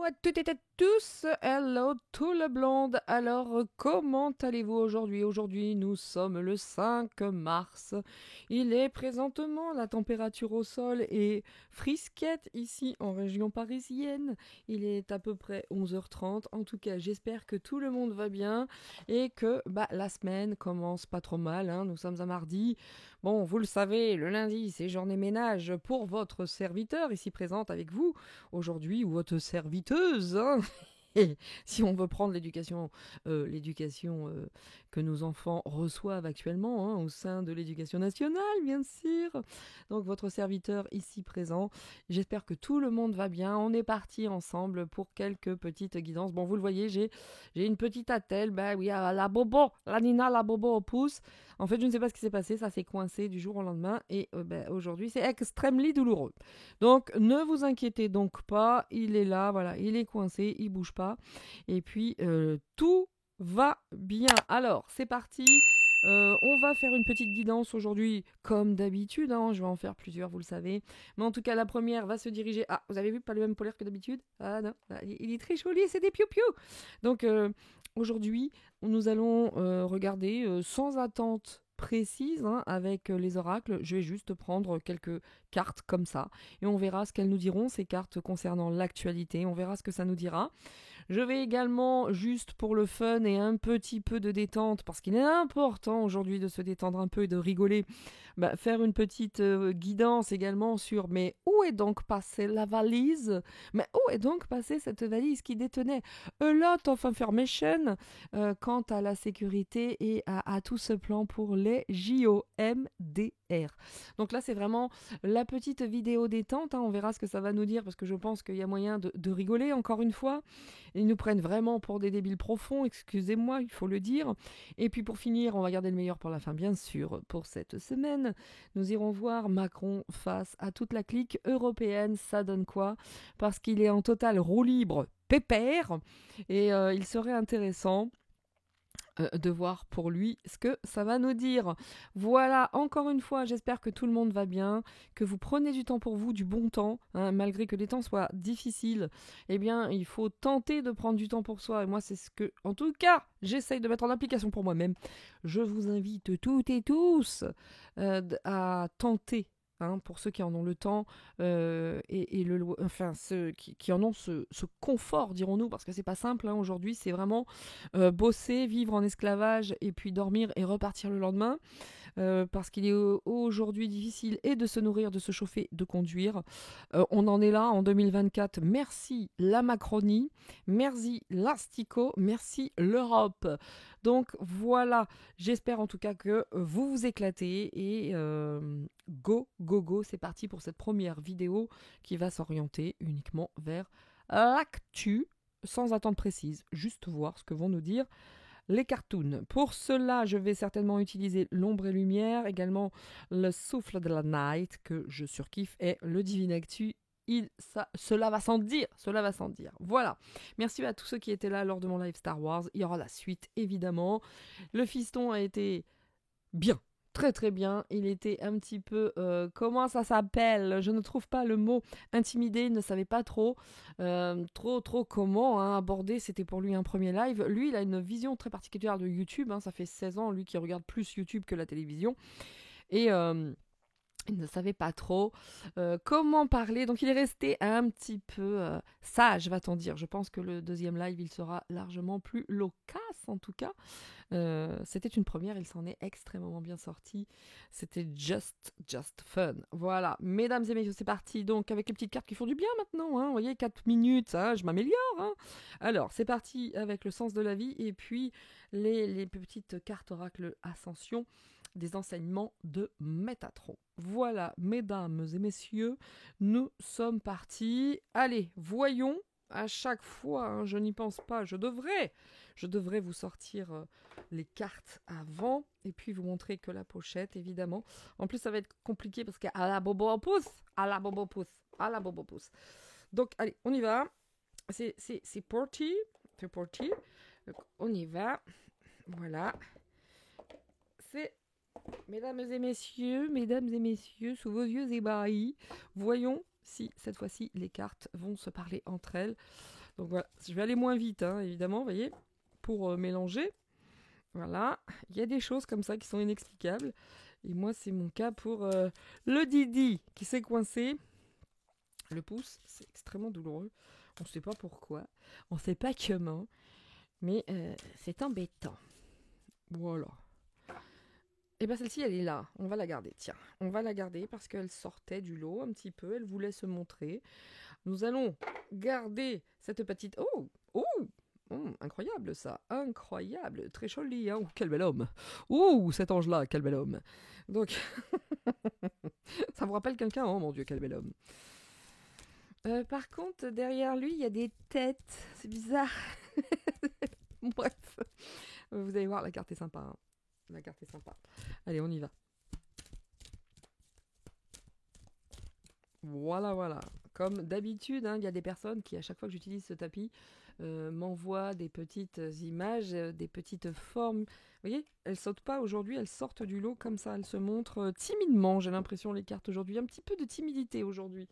à toutes et à tous, hello tout le blonde. Alors, comment allez-vous aujourd'hui? Aujourd'hui, nous sommes le 5 mars. Il est présentement, la température au sol est frisquette ici en région parisienne. Il est à peu près 11h30. En tout cas, j'espère que tout le monde va bien et que la semaine commence pas trop mal, hein. Nous sommes à mardi. Bon, vous le savez, le lundi, c'est journée ménage pour votre serviteur ici présente avec vous aujourd'hui, ou votre serviteuse, hein. Et si on veut prendre l'éducation que nos enfants reçoivent actuellement, hein, au sein de l'éducation nationale, bien sûr. Donc votre serviteur ici présent, j'espère que tout le monde va bien. On est parti ensemble pour quelques petites guidances. Bon, vous le voyez, j'ai une petite attelle, oui, la bobo, la Nina, la bobo au pouce. En fait, je ne sais pas ce qui s'est passé, ça s'est coincé du jour au lendemain et aujourd'hui, c'est extrêmement douloureux. Donc, ne vous inquiétez donc pas, il est là, voilà, il est coincé, il bouge pas. Et puis, tout va bien. Alors, c'est parti. On va faire une petite guidance aujourd'hui, comme d'habitude, hein. Je vais en faire plusieurs, vous le savez. Mais en tout cas, la première va se diriger. Ah, vous avez vu, pas le même polaire que d'habitude. Ah non, là, il est très joli, c'est des piou-piou. Donc, aujourd'hui, nous allons regarder sans attente précise, hein, avec les oracles. Je vais juste prendre quelques cartes comme ça et on verra ce qu'elles nous diront, ces cartes concernant l'actualité. On verra ce que ça nous dira. Je vais également, juste pour le fun et un petit peu de détente, parce qu'il est important aujourd'hui de se détendre un peu et de rigoler, faire une petite guidance également sur mais où est donc passée la valise? Mais où est donc passée cette valise qui détenait a lot of information quant à la sécurité et à tout ce plan pour les JOMDR. Donc là, c'est vraiment la petite vidéo détente, hein. On verra ce que ça va nous dire parce que je pense qu'il y a moyen de rigoler encore une fois. Ils nous prennent vraiment pour des débiles profonds, excusez-moi, il faut le dire. Et puis pour finir, on va garder le meilleur pour la fin, bien sûr. Pour cette semaine, nous irons voir Macron face à toute la clique européenne. Ça donne quoi? Parce qu'il est en total roue libre, pépère. Et il serait intéressant de voir pour lui ce que ça va nous dire. Voilà, encore une fois, j'espère que tout le monde va bien, que vous prenez du temps pour vous, du bon temps, hein, malgré que les temps soient difficiles. Eh bien, il faut tenter de prendre du temps pour soi. Et moi, c'est ce que, en tout cas, j'essaye de mettre en application pour moi-même. Je vous invite toutes et tous à tenter, hein, pour ceux qui en ont le temps enfin ceux qui en ont ce confort, dirons-nous, parce que c'est pas simple, hein, aujourd'hui, c'est vraiment bosser, vivre en esclavage et puis dormir et repartir le lendemain. Parce qu'il est aujourd'hui difficile et de se nourrir, de se chauffer, de conduire. On en est là en 2024. Merci la Macronie, merci l'Astico, merci l'Europe. Donc voilà, j'espère en tout cas que vous vous éclatez et go, go, go, c'est parti pour cette première vidéo qui va s'orienter uniquement vers l'actu, sans attente précise, juste voir ce que vont nous dire les cartoons. Pour cela, je vais certainement utiliser l'ombre et lumière, également le souffle de la night, que je surkiffe, et le divin actu. Cela va sans dire, cela va sans dire. Voilà. Merci à tous ceux qui étaient là lors de mon live Star Wars. Il y aura la suite, évidemment. Le fiston a été bien. Très très bien, il était un petit peu, comment ça s'appelle? Je ne trouve pas le mot, intimidé, il ne savait pas trop comment, hein, aborder, c'était pour lui un premier live. Lui, il a une vision très particulière de YouTube, hein, ça fait 16 ans, lui qui regarde plus YouTube que la télévision. Et il ne savait pas trop comment parler, donc il est resté un petit peu sage, va-t-on dire. Je pense que le deuxième live, il sera largement plus loquace, en tout cas. C'était une première, il s'en est extrêmement bien sorti. C'était just fun. Voilà, mesdames et messieurs, c'est parti. Donc, avec les petites cartes qui font du bien maintenant, hein. Vous voyez, 4 minutes, hein, je m'améliore, hein. Alors, c'est parti avec le sens de la vie et puis les petites cartes oracle ascension des enseignements de Métatron. Voilà, mesdames et messieurs, nous sommes partis. Allez, voyons. À chaque fois, hein, je n'y pense pas, je devrais vous sortir les cartes avant et puis vous montrer que la pochette, évidemment. En plus, ça va être compliqué parce qu'à la bobo au pouce, à la bobo pouce, à la bobo pouce. Donc, allez, on y va. C'est parti. C'est parti. Donc, on y va. Voilà. C'est mesdames et messieurs, sous vos yeux ébahis, voyons si cette fois-ci les cartes vont se parler entre elles. Donc voilà, je vais aller moins vite, hein, évidemment, vous voyez, pour mélanger. Voilà, il y a des choses comme ça qui sont inexplicables. Et moi, c'est mon cas pour le Didi qui s'est coincé. Le pouce, c'est extrêmement douloureux. On ne sait pas pourquoi. On ne sait pas comment. Mais c'est embêtant. Voilà. Et bien celle-ci, elle est là. On va la garder. Tiens, on va la garder parce qu'elle sortait du lot un petit peu. Elle voulait se montrer. Nous allons garder cette petite... Oh, oh, incroyable ça, incroyable, très joli, hein. Quel bel homme. Ouh, cet ange-là, quel bel homme. Donc, ça vous rappelle quelqu'un, oh mon Dieu, quel bel homme. Par contre, derrière lui, il y a des têtes, c'est bizarre. Bref, vous allez voir, la carte est sympa. Hein. La carte est sympa. Allez, on y va. Voilà, voilà. Comme d'habitude, hein, il y a des personnes qui, à chaque fois que j'utilise ce tapis, m'envoient des petites images, des petites formes. Vous voyez, elles sautent pas aujourd'hui, elles sortent du lot comme ça. Elles se montrent timidement, j'ai l'impression, les cartes aujourd'hui. Un petit peu de timidité aujourd'hui.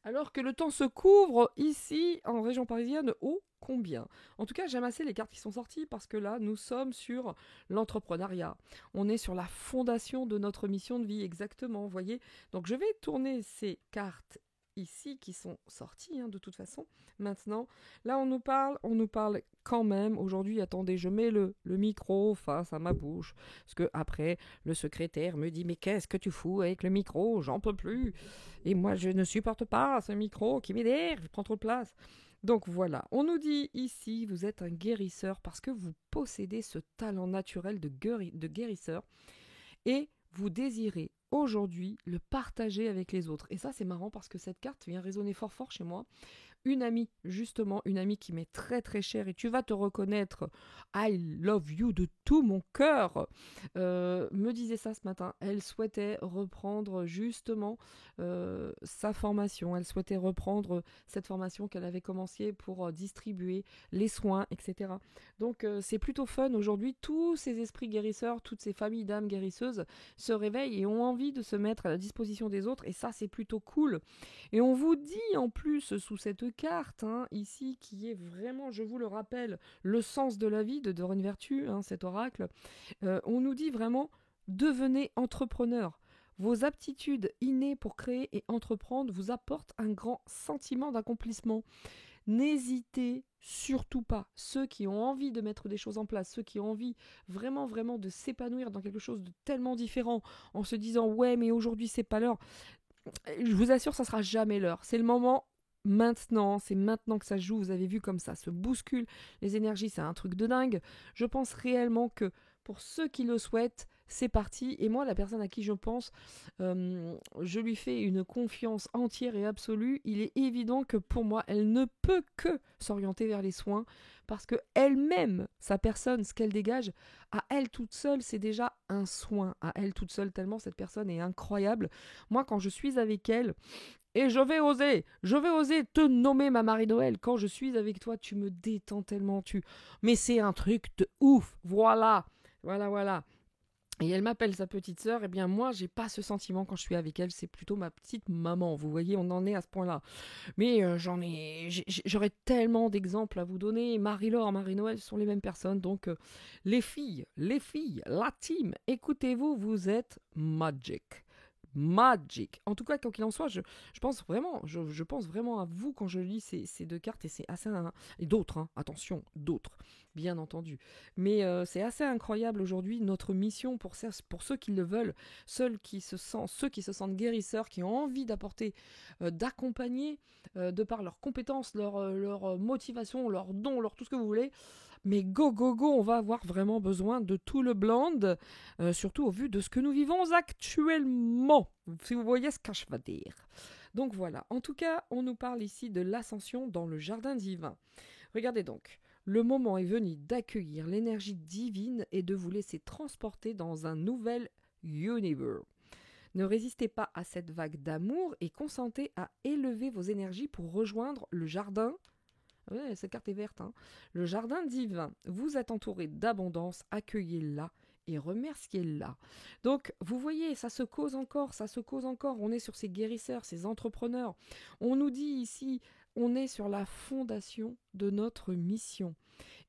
Alors que le temps se couvre ici, en région parisienne, ô combien. En tout cas, j'aime assez les cartes qui sont sorties parce que là, nous sommes sur l'entrepreneuriat. On est sur la fondation de notre mission de vie, exactement, vous voyez. Donc, je vais tourner ces cartes ici qui sont sorties, hein, de toute façon. Maintenant, là, on nous parle quand même. Aujourd'hui, attendez, je mets le micro face à ma bouche. Parce que après, le secrétaire me dit, mais qu'est-ce que tu fous avec le micro? J'en peux plus. Et moi, je ne supporte pas ce micro qui m'énerve, il prend trop de place. Donc voilà, on nous dit ici, vous êtes un guérisseur parce que vous possédez ce talent naturel de guérisseur et vous désirez aujourd'hui le partager avec les autres. Et ça, c'est marrant parce que cette carte vient résonner fort fort chez moi. Une amie, justement, une amie qui m'est très très chère et tu vas te reconnaître, I love you de tout mon cœur, me disait ça ce matin. Elle souhaitait reprendre justement sa formation, elle souhaitait reprendre cette formation qu'elle avait commencé pour distribuer les soins, etc. Donc c'est plutôt fun aujourd'hui, tous ces esprits guérisseurs, toutes ces familles d'âmes guérisseuses se réveillent et ont envie de se mettre à la disposition des autres et ça c'est plutôt cool. Et on vous dit en plus sous cette carte, hein, ici, qui est vraiment, je vous le rappelle, le sens de la vie de Dorine Vertu, hein, cet oracle, on nous dit vraiment, devenez entrepreneur. Vos aptitudes innées pour créer et entreprendre vous apportent un grand sentiment d'accomplissement. N'hésitez surtout pas, ceux qui ont envie de mettre des choses en place, ceux qui ont envie vraiment vraiment de s'épanouir dans quelque chose de tellement différent, en se disant ouais mais aujourd'hui c'est pas l'heure, je vous assure ça sera jamais l'heure, c'est le moment. Maintenant, c'est maintenant que ça se joue, vous avez vu comme ça se bouscule, les énergies, c'est un truc de dingue. Je pense réellement que pour ceux qui le souhaitent, c'est parti. Et moi, la personne à qui je pense, je lui fais une confiance entière et absolue. Il est évident que pour moi, elle ne peut que s'orienter vers les soins parce que elle-même, sa personne, ce qu'elle dégage, à elle toute seule, c'est déjà un soin. À elle toute seule, tellement cette personne est incroyable. Moi, quand je suis avec elle, et je vais oser te nommer ma Marie-Noël. Quand je suis avec toi, tu me détends tellement, Mais c'est un truc de ouf, voilà, voilà, voilà. Et elle m'appelle sa petite sœur, et bien moi, j'ai pas ce sentiment quand je suis avec elle, c'est plutôt ma petite maman, vous voyez, on en est à ce point-là. Mais j'aurais tellement d'exemples à vous donner. Marie-Laure, Marie-Noël sont les mêmes personnes, donc les filles, la team, écoutez-vous, vous êtes magic. Magic. En tout cas, quoi qu'il en soit, je pense vraiment, je pense vraiment à vous quand je lis ces deux cartes et c'est assez et d'autres, hein, attention, d'autres, bien entendu. Mais c'est assez incroyable aujourd'hui notre mission pour ceux qui le veulent, ceux qui se sentent guérisseurs, qui ont envie d'apporter, d'accompagner, de par leurs compétences, leur motivation, leurs dons, tout ce que vous voulez. Mais go, go, go, on va avoir vraiment besoin de tout le blend, surtout au vu de ce que nous vivons actuellement, si vous voyez ce que je veux dire. Donc voilà, en tout cas, on nous parle ici de l'ascension dans le jardin divin. Regardez donc, le moment est venu d'accueillir l'énergie divine et de vous laisser transporter dans un nouvel univers. Ne résistez pas à cette vague d'amour et consentez à élever vos énergies pour rejoindre le jardin. Ouais, cette carte est verte, hein. Le jardin divin. Vous êtes entouré d'abondance, accueillez-la et remerciez-la. Donc, vous voyez, ça se cause encore, ça se cause encore. On est sur ces guérisseurs, ces entrepreneurs. On nous dit ici, on est sur la fondation de notre mission.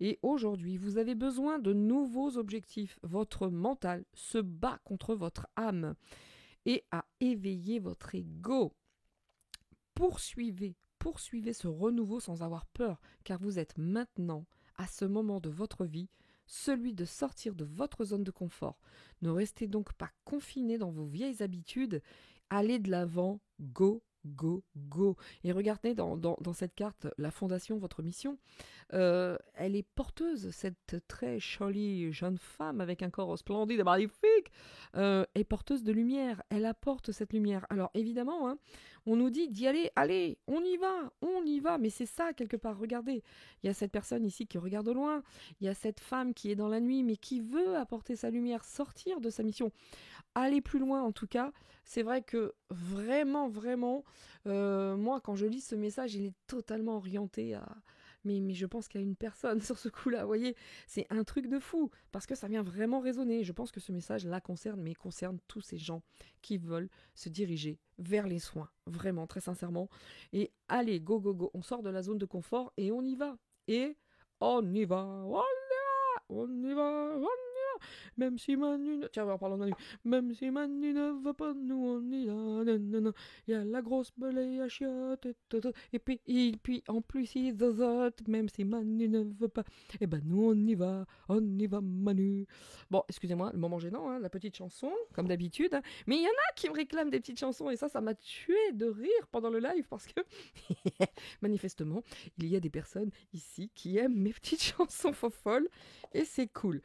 Et aujourd'hui, vous avez besoin de nouveaux objectifs. Votre mental se bat contre votre âme et à éveiller votre ego. Poursuivez ce renouveau sans avoir peur, car vous êtes maintenant, à ce moment de votre vie, celui de sortir de votre zone de confort. Ne restez donc pas confiné dans vos vieilles habitudes. Allez de l'avant, go, go, go. Et regardez dans cette carte, la fondation, votre mission, elle est porteuse, cette très jolie jeune femme avec un corps splendide et magnifique, est porteuse de lumière. Elle apporte cette lumière. Alors évidemment, hein, on nous dit d'y aller, allez, on y va, mais c'est ça quelque part, regardez, il y a cette personne ici qui regarde au loin, il y a cette femme qui est dans la nuit, mais qui veut apporter sa lumière, sortir de sa mission, aller plus loin en tout cas. C'est vrai que vraiment, moi quand je lis ce message, il est totalement orienté à... Mais je pense qu'il y a une personne sur ce coup-là, vous voyez, c'est un truc de fou, parce que ça vient vraiment résonner. Je pense que ce message la concerne, mais concerne tous ces gens qui veulent se diriger vers les soins, vraiment, très sincèrement. Et allez, go, go, go, on sort de la zone de confort et on y va. Et on y va, on y va, même si Manu... Tiens, en parlant de Manu. Même si Manu ne veut pas, nous on y va. Il y a la grosse balaye à chiottes. Et puis en plus il zozote. Même si Manu ne veut pas. Eh ben nous on y va Manu. Bon, excusez-moi, le moment gênant, hein, la petite chanson, comme d'habitude. Hein. Mais il y en a qui me réclament des petites chansons. Et ça m'a tué de rire pendant le live. Parce que, manifestement, il y a des personnes ici qui aiment mes petites chansons folles. Et c'est cool.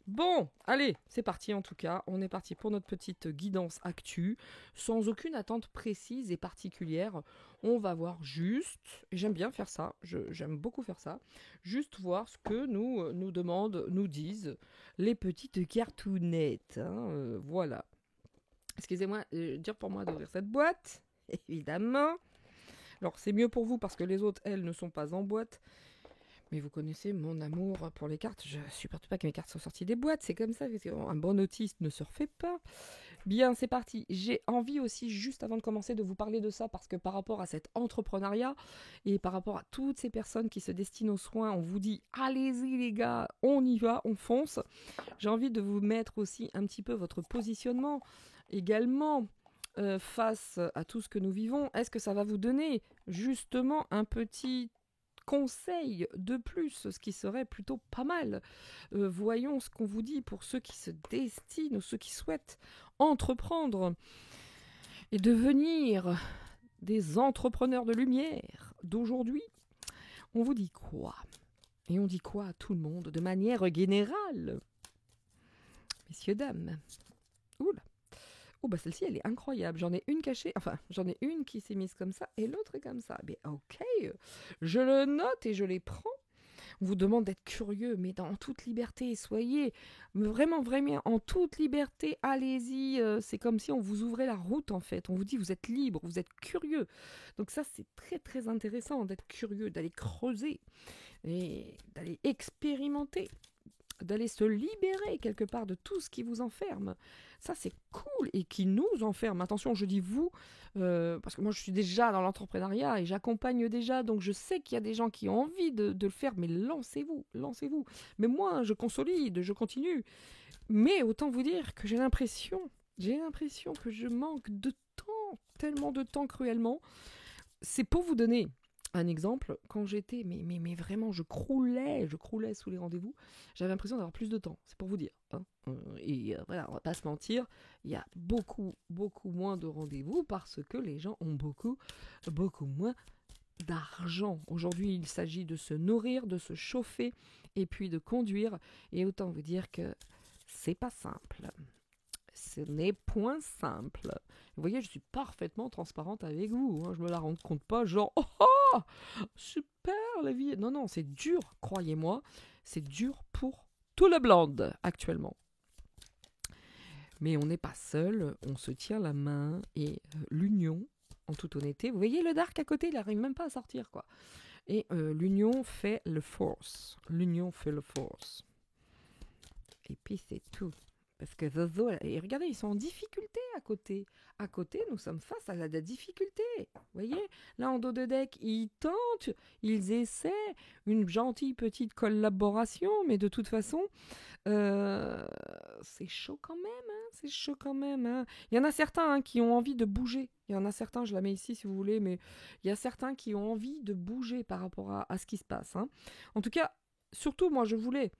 Bon, allez, c'est parti en tout cas. On est parti pour notre petite guidance actu, sans aucune attente précise et particulière. On va voir juste, et j'aime bien faire ça, j'aime beaucoup faire ça, juste voir ce que nous demandent, nous disent les petites cartounettes. Hein, voilà. Excusez-moi, dur pour moi d'ouvrir cette boîte, évidemment. Alors c'est mieux pour vous parce que les autres, elles, ne sont pas en boîte. Mais vous connaissez mon amour pour les cartes. Je supporte pas que mes cartes soient sorties des boîtes. C'est comme ça. Un bon autiste ne se refait pas. Bien, c'est parti. J'ai envie aussi, juste avant de commencer, de vous parler de ça parce que par rapport à cet entrepreneuriat et par rapport à toutes ces personnes qui se destinent aux soins, on vous dit allez-y les gars, on y va, on fonce. J'ai envie de vous mettre aussi un petit peu votre positionnement également. Face à tout ce que nous vivons, est-ce que ça va vous donner justement un petit conseil de plus, ce qui serait plutôt pas mal. Voyons ce qu'on vous dit pour ceux qui se destinent ou ceux qui souhaitent entreprendre et devenir des entrepreneurs de lumière d'aujourd'hui. On vous dit quoi? Et on dit quoi à tout le monde de manière générale? Messieurs, dames. Oula. Oh bah celle-ci elle est incroyable, j'en ai une cachée, enfin j'en ai une qui s'est mise comme ça et l'autre est comme ça. Mais ok, je le note et je les prends. On vous demande d'être curieux, mais dans toute liberté, soyez vraiment en toute liberté, allez-y, c'est comme si on vous ouvrait la route en fait, on vous dit vous êtes libre, vous êtes curieux. Donc ça c'est très très intéressant d'être curieux, d'aller creuser et d'aller expérimenter, d'aller se libérer quelque part de tout ce qui vous enferme. Ça, c'est cool et qui nous enferme. Attention, je dis vous, parce que moi, je suis déjà dans l'entrepreneuriat et j'accompagne déjà, donc je sais qu'il y a des gens qui ont envie de le faire, mais lancez-vous. Mais moi, je consolide, je continue. Mais autant vous dire que j'ai l'impression que je manque de temps, tellement de temps cruellement. C'est pour vous donner un exemple, quand j'étais, mais vraiment, je croulais sous les rendez-vous, j'avais l'impression d'avoir plus de temps, c'est pour vous dire. Hein. Voilà, on va pas se mentir, il y a beaucoup moins de rendez-vous parce que les gens ont beaucoup moins d'argent. Aujourd'hui, il s'agit de se nourrir, de se chauffer et puis de conduire. Et autant vous dire que c'est pas simple. Ce n'est point simple. Vous voyez, je suis parfaitement transparente avec vous. Hein. Je me la rends compte pas, genre, oh, super la vie. Non, c'est dur, croyez-moi. C'est dur pour tout le blonde actuellement. Mais on n'est pas seul, on se tient la main et l'union, en toute honnêteté. Vous voyez le dark à côté, il n'arrive même pas à sortir, quoi. Et l'union fait le force. L'union fait le force. Et puis c'est tout. Parce que Zozo, et regardez, ils sont en difficulté à côté. À côté, nous sommes face à la difficulté. Vous voyez, là en dos de deck, ils tentent, ils essaient une gentille petite collaboration, mais de toute façon, euh, c'est chaud quand même, hein, c'est chaud quand même. Hein. Il y en a certains qui ont envie de bouger. Il y en a certains, je la mets ici si vous voulez, mais il y a certains qui ont envie de bouger par rapport à ce qui se passe. Hein. En tout cas, surtout, moi, je voulais,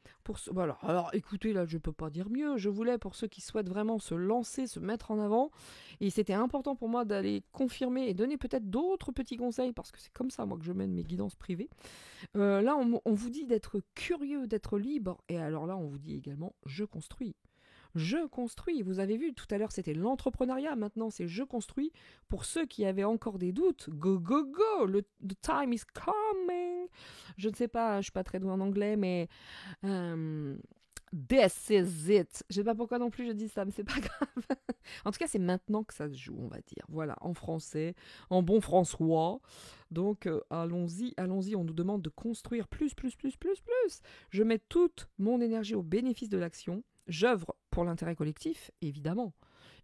alors, écoutez, là, je peux pas dire mieux, je voulais pour ceux qui souhaitent vraiment se lancer, se mettre en avant, et c'était important pour moi d'aller confirmer et donner peut-être d'autres petits conseils, parce que c'est comme ça, moi, que je mène mes guidances privées. Là, on vous dit d'être curieux, d'être libre, et alors là, on vous dit également, je construis. Je construis. Vous avez vu, tout à l'heure, c'était l'entrepreneuriat. Maintenant, c'est je construis. Pour ceux qui avaient encore des doutes, go, go, go. The time is coming. Je ne sais pas, je ne suis pas très douée en anglais, mais this is it. Je ne sais pas pourquoi non plus je dis ça, mais c'est pas grave. En tout cas, c'est maintenant que ça se joue, on va dire. Voilà, en français, en bon François. Donc, allons-y, allons-y. On nous demande de construire plus, plus, plus, plus, plus. Je mets toute mon énergie au bénéfice de l'action. J'œuvre pour l'intérêt collectif, évidemment.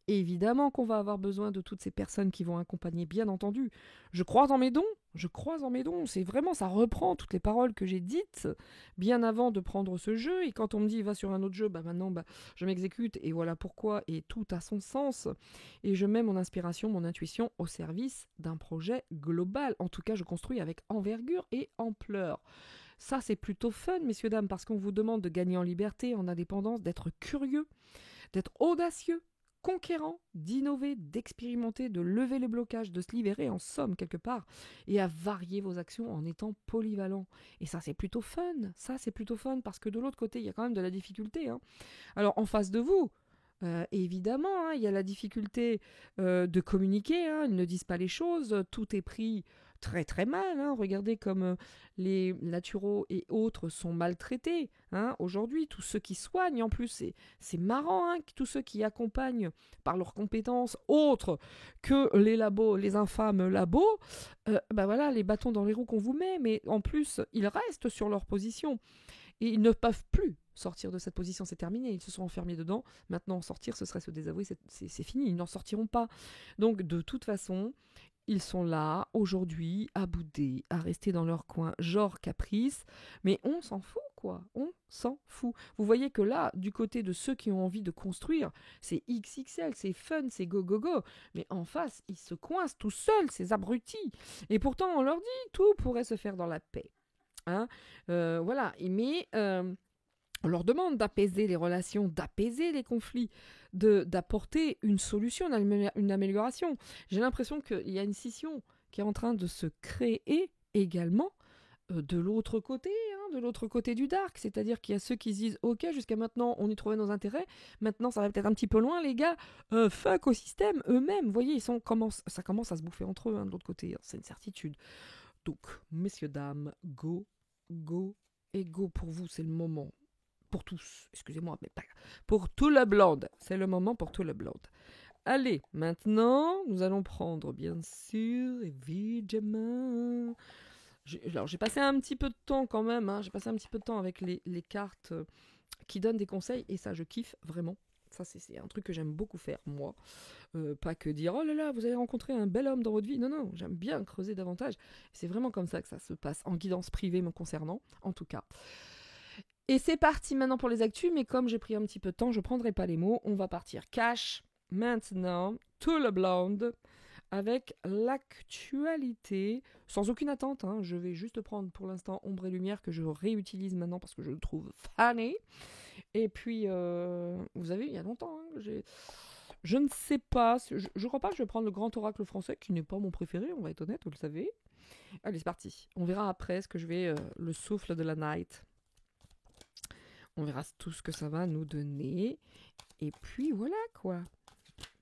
Évidemment qu'on va avoir besoin de toutes ces personnes qui vont accompagner, bien entendu. Je crois en mes dons, je crois en mes dons. C'est vraiment, ça reprend toutes les paroles que j'ai dites bien avant de prendre ce jeu. Et quand on me dit va sur un autre jeu, maintenant je m'exécute et voilà pourquoi. Et tout a son sens. Et je mets mon inspiration, mon intuition au service d'un projet global. En tout cas, je construis avec envergure et ampleur. Ça, c'est plutôt fun, messieurs, dames, parce qu'on vous demande de gagner en liberté, en indépendance, d'être curieux, d'être audacieux, conquérant, d'innover, d'expérimenter, de lever les blocages, de se libérer en somme quelque part, et à varier vos actions en étant polyvalent. Et ça, c'est plutôt fun. Ça, c'est plutôt fun, parce que de l'autre côté, il y a quand même de la difficulté. Hein. Alors, en face de vous, évidemment, il y a la difficulté de communiquer, ils ne disent pas les choses, tout est pris très très mal. Regardez comme les naturaux et autres sont maltraités. Aujourd'hui, tous ceux qui soignent, en plus, c'est marrant, tous ceux qui accompagnent par leurs compétences autres que les labos, les infâmes labos, voilà, les bâtons dans les roues qu'on vous met, mais en plus, ils restent sur leur position. Et ils ne peuvent plus sortir de cette position, c'est terminé, ils se sont enfermés dedans. Maintenant, sortir, ce serait se désavouer, c'est fini, ils n'en sortiront pas. Donc, de toute façon, ils sont là, aujourd'hui, à bouder, à rester dans leur coin, genre caprice, mais on s'en fout, quoi, on s'en fout. Vous voyez que là, du côté de ceux qui ont envie de construire, c'est XXL, c'est fun, c'est go, go, go, mais en face, ils se coincent tout seuls, ces abrutis. Et pourtant, on leur dit, tout pourrait se faire dans la paix. Voilà, mais on leur demande d'apaiser les relations, d'apaiser les conflits, d'apporter une solution, une amélioration. J'ai l'impression qu'il y a une scission qui est en train de se créer également de l'autre côté du dark. C'est-à-dire qu'il y a ceux qui se disent « Ok, jusqu'à maintenant, on y trouvait nos intérêts. Maintenant, ça va peut-être un petit peu loin, les gars. Fuck au système eux-mêmes. » Vous voyez, ça commence à se bouffer entre eux, de l'autre côté. C'est une certitude. Donc, messieurs, dames, go, go et go pour vous, c'est le moment. Pour tous, excusez-moi, mais pas pour tout le blonde. C'est le moment pour tout le blonde. Allez, maintenant, nous allons prendre, bien sûr, évidemment. Alors, j'ai passé un petit peu de temps quand même. J'ai passé un petit peu de temps avec les cartes qui donnent des conseils. Et ça, je kiffe vraiment. Ça, c'est un truc que j'aime beaucoup faire, moi. Pas que dire, oh là là, vous avez rencontré un bel homme dans votre vie. Non, non, j'aime bien creuser davantage. C'est vraiment comme ça que ça se passe, en guidance privée me concernant, en tout cas. Et c'est parti maintenant pour les actus, mais comme j'ai pris un petit peu de temps, je ne prendrai pas les mots. On va partir cash maintenant, tout le blonde, avec l'actualité, sans aucune attente. Je vais juste prendre pour l'instant Ombre et Lumière que je réutilise maintenant parce que je le trouve funny. Et puis, vous avez vu, il y a longtemps, je ne sais pas, je crois pas que je vais prendre le Grand Oracle français, qui n'est pas mon préféré, on va être honnête, vous le savez. Allez, c'est parti. On verra après ce que je vais, le souffle de la night. On verra tout ce que ça va nous donner. Et puis voilà, quoi.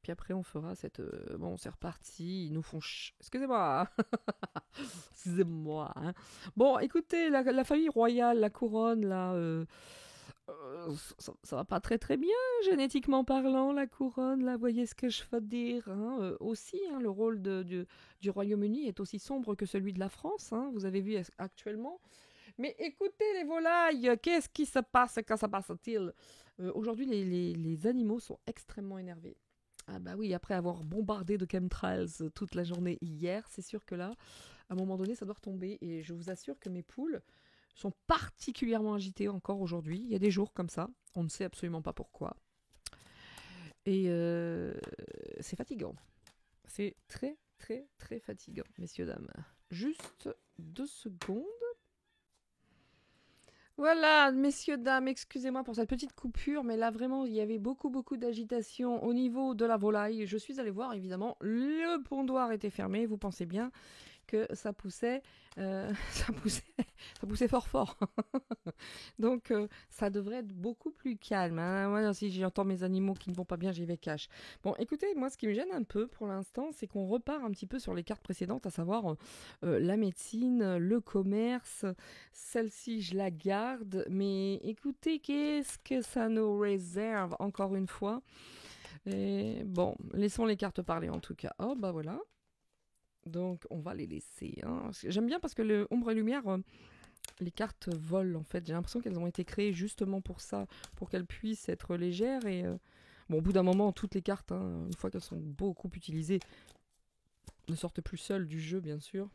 Puis après, on fera cette... bon, c'est reparti. Ils nous font... Excusez-moi. Excusez-moi. Bon, écoutez, la famille royale, la couronne, là... ça va pas très très bien, génétiquement parlant, la couronne, là, voyez ce que je veux dire. Aussi, le rôle du Royaume-Uni est aussi sombre que celui de la France. Vous avez vu actuellement... Mais écoutez les volailles, qu'est-ce qui se passe quand ça passe-t-il? Aujourd'hui, les animaux sont extrêmement énervés. Ah bah oui, après avoir bombardé de chemtrails toute la journée hier, c'est sûr que là, à un moment donné, ça doit retomber. Et je vous assure que mes poules sont particulièrement agitées encore aujourd'hui. Il y a des jours comme ça, on ne sait absolument pas pourquoi. Et c'est fatigant. C'est très, très, très fatigant, messieurs, dames. Juste 2 secondes. Voilà, messieurs, dames, excusez-moi pour cette petite coupure, mais là vraiment, il y avait beaucoup, beaucoup d'agitation au niveau de la volaille. Je suis allée voir, évidemment, le pondoir était fermé, vous pensez bien que ça poussait, ça poussait fort fort. Donc ça devrait être beaucoup plus calme. Hein. Moi, si j'entends mes animaux qui ne vont pas bien, j'y vais cash. Bon, écoutez, moi ce qui me gêne un peu pour l'instant, c'est qu'on repart un petit peu sur les cartes précédentes, à savoir la médecine, le commerce. Celle-ci, je la garde. Mais écoutez, qu'est-ce que ça nous réserve encore une fois? Et bon, laissons les cartes parler en tout cas. Oh, bah voilà. Donc, on va les laisser. Hein. J'aime bien parce que le ombre et lumière, les cartes volent en fait. J'ai l'impression qu'elles ont été créées justement pour ça, pour qu'elles puissent être légères. Et bon, au bout d'un moment, toutes les cartes, hein, une fois qu'elles sont beaucoup utilisées, ne sortent plus seules du jeu, bien sûr.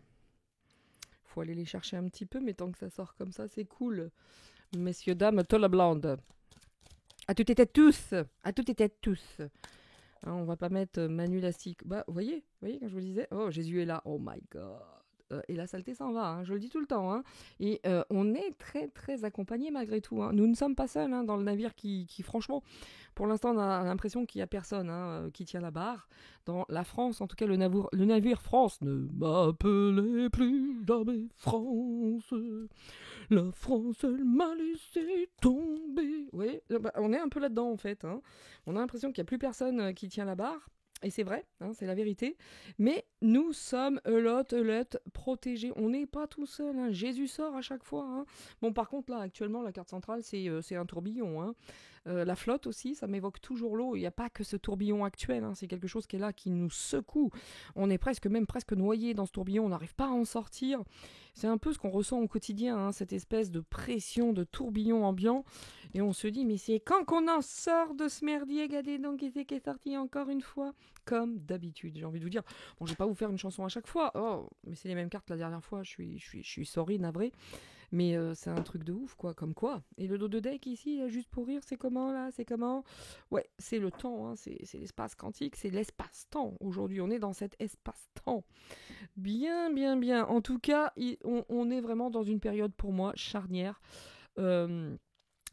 Il faut aller les chercher un petit peu, mais tant que ça sort comme ça, c'est cool. Messieurs, dames, tolle blonde. À toutes et têtes tous. À toutes et têtes tous. Hein, on va pas mettre Manu Lastique. Bah, vous voyez quand je vous disais, oh, Jésus est là, oh my god. Et la saleté s'en va, hein, je le dis tout le temps. Hein. Et on est très très accompagnés malgré tout. Hein. Nous ne sommes pas seuls hein, dans le navire qui franchement, pour l'instant, on a l'impression qu'il n'y a personne hein, qui tient la barre. Dans la France, en tout cas, le navire France ne m'appelait plus jamais France. La France, elle m'a laissé tomber. Oui, bah, on est un peu là-dedans en fait. Hein. On a l'impression qu'il n'y a plus personne qui tient la barre. Et c'est vrai, hein, c'est la vérité. Mais nous sommes a lot protégés. On n'est pas tout seul. Hein. Jésus sort à chaque fois. Hein. Bon, par contre, là, actuellement, la carte centrale, c'est un tourbillon. Hein. La flotte aussi, ça m'évoque toujours l'eau. Il n'y a pas que ce tourbillon actuel. Hein. C'est quelque chose qui est là, qui nous secoue. On est presque noyé dans ce tourbillon. On n'arrive pas à en sortir. C'est un peu ce qu'on ressent au quotidien, hein, cette espèce de pression, de tourbillon ambiant. Et on se dit, mais c'est quand qu'on en sort de ce merdier, regardez donc qui est sorti encore une fois, comme d'habitude. J'ai envie de vous dire, bon, je vais pas vous faire une chanson à chaque fois, oh, mais c'est les mêmes cartes la dernière fois, je suis sorry, navré. Mais c'est un truc de ouf, quoi, comme quoi. Et le dos de deck ici, juste pour rire, c'est comment, là? C'est comment? Ouais, c'est le temps, hein, c'est l'espace quantique, c'est l'espace-temps. Aujourd'hui, on est dans cet espace-temps. Bien, bien, bien. En tout cas, on est vraiment dans une période, pour moi, charnière. Je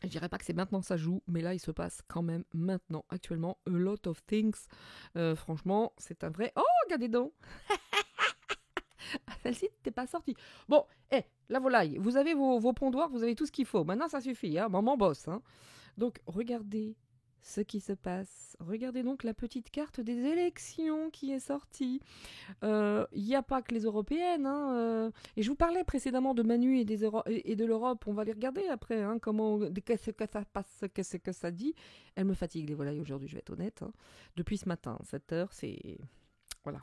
dirais pas que c'est maintenant que ça joue, mais là, il se passe quand même maintenant, actuellement, a lot of things. Franchement, c'est un vrai... Oh, regardez donc. Celle-ci n'était pas sortie. Bon, la volaille, vous avez vos pondoirs, vous avez tout ce qu'il faut. Maintenant, ça suffit, hein, maman bosse. Hein. Donc, regardez ce qui se passe. Regardez donc la petite carte des élections qui est sortie. Il n'y a pas que les européennes. Hein, et je vous parlais précédemment de Manu et de l'Europe. On va les regarder après. Hein, qu'est-ce que ça passe, qu'est-ce que ça dit. Elle me fatigue les volailles aujourd'hui, je vais être honnête. Hein. Depuis ce matin, 7h, c'est... Voilà.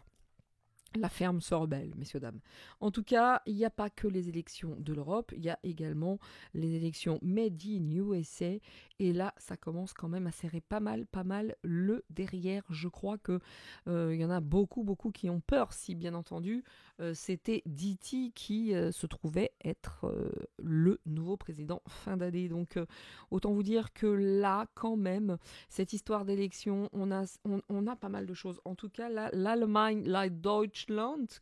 La ferme se rebelle, messieurs, dames. En tout cas, il n'y a pas que les élections de l'Europe, il y a également les élections Made in USA. Et là, ça commence quand même à serrer pas mal le derrière. Je crois que y en a beaucoup qui ont peur, si bien entendu, c'était Diti qui se trouvait être le nouveau président fin d'année. Donc, autant vous dire que là, quand même, cette histoire d'élection, on a pas mal de choses. En tout cas, l'Allemagne, la Deutschland,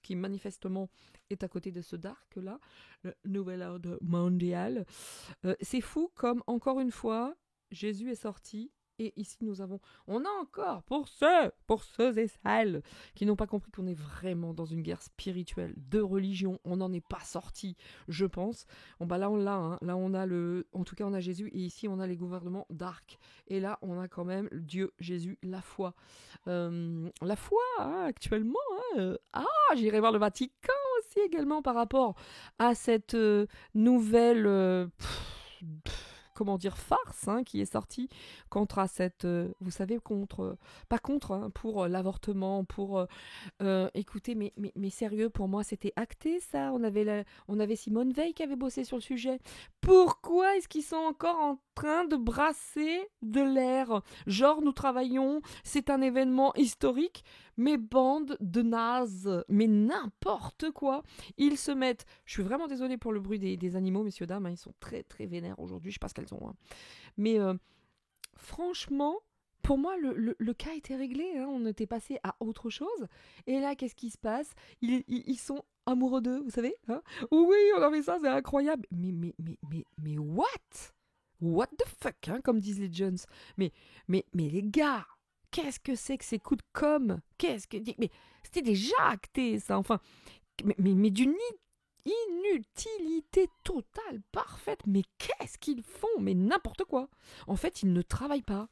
qui manifestement est à côté de ce Dark-là, le nouvel ordre mondial. C'est fou comme, encore une fois, Jésus est sorti. Et ici, on a encore, pour ceux et celles qui n'ont pas compris qu'on est vraiment dans une guerre spirituelle, de religion, on n'en est pas sorti, je pense. Bon, bah là, on l'a, hein. Là, en tout cas, on a Jésus, et ici, on a les gouvernements dark. Et là, on a quand même Dieu, Jésus, la foi. La foi, hein, actuellement, hein, j'irai voir le Vatican aussi également par rapport à cette nouvelle... comment dire, farce qui est sortie contre cette, vous savez, pas contre, pour l'avortement, pour, écoutez, mais sérieux, pour moi, c'était acté, ça. On avait Simone Veil qui avait bossé sur le sujet. Pourquoi est-ce qu'ils sont encore en train de brasser de l'air? Genre, nous travaillons, c'est un événement historique, mais bande de nazes, mais n'importe quoi. Ils se mettent, je suis vraiment désolée pour le bruit des animaux, messieurs, dames, ils sont très, très vénères aujourd'hui, je sais pas ce qu'elles ont. Mais franchement, pour moi, le cas était réglé, on était passé à autre chose. Et là, qu'est-ce qui se passe? Ils sont amoureux d'eux, vous savez, Oui, on a fait ça, c'est incroyable. Mais what? What the fuck, comme disent les Jones. Mais les gars, qu'est-ce que c'est que ces coups de com'? Mais c'était déjà acté, ça, enfin. Mais d'une inutilité totale, parfaite. Mais qu'est-ce qu'ils font? Mais n'importe quoi. En fait, ils ne travaillent pas.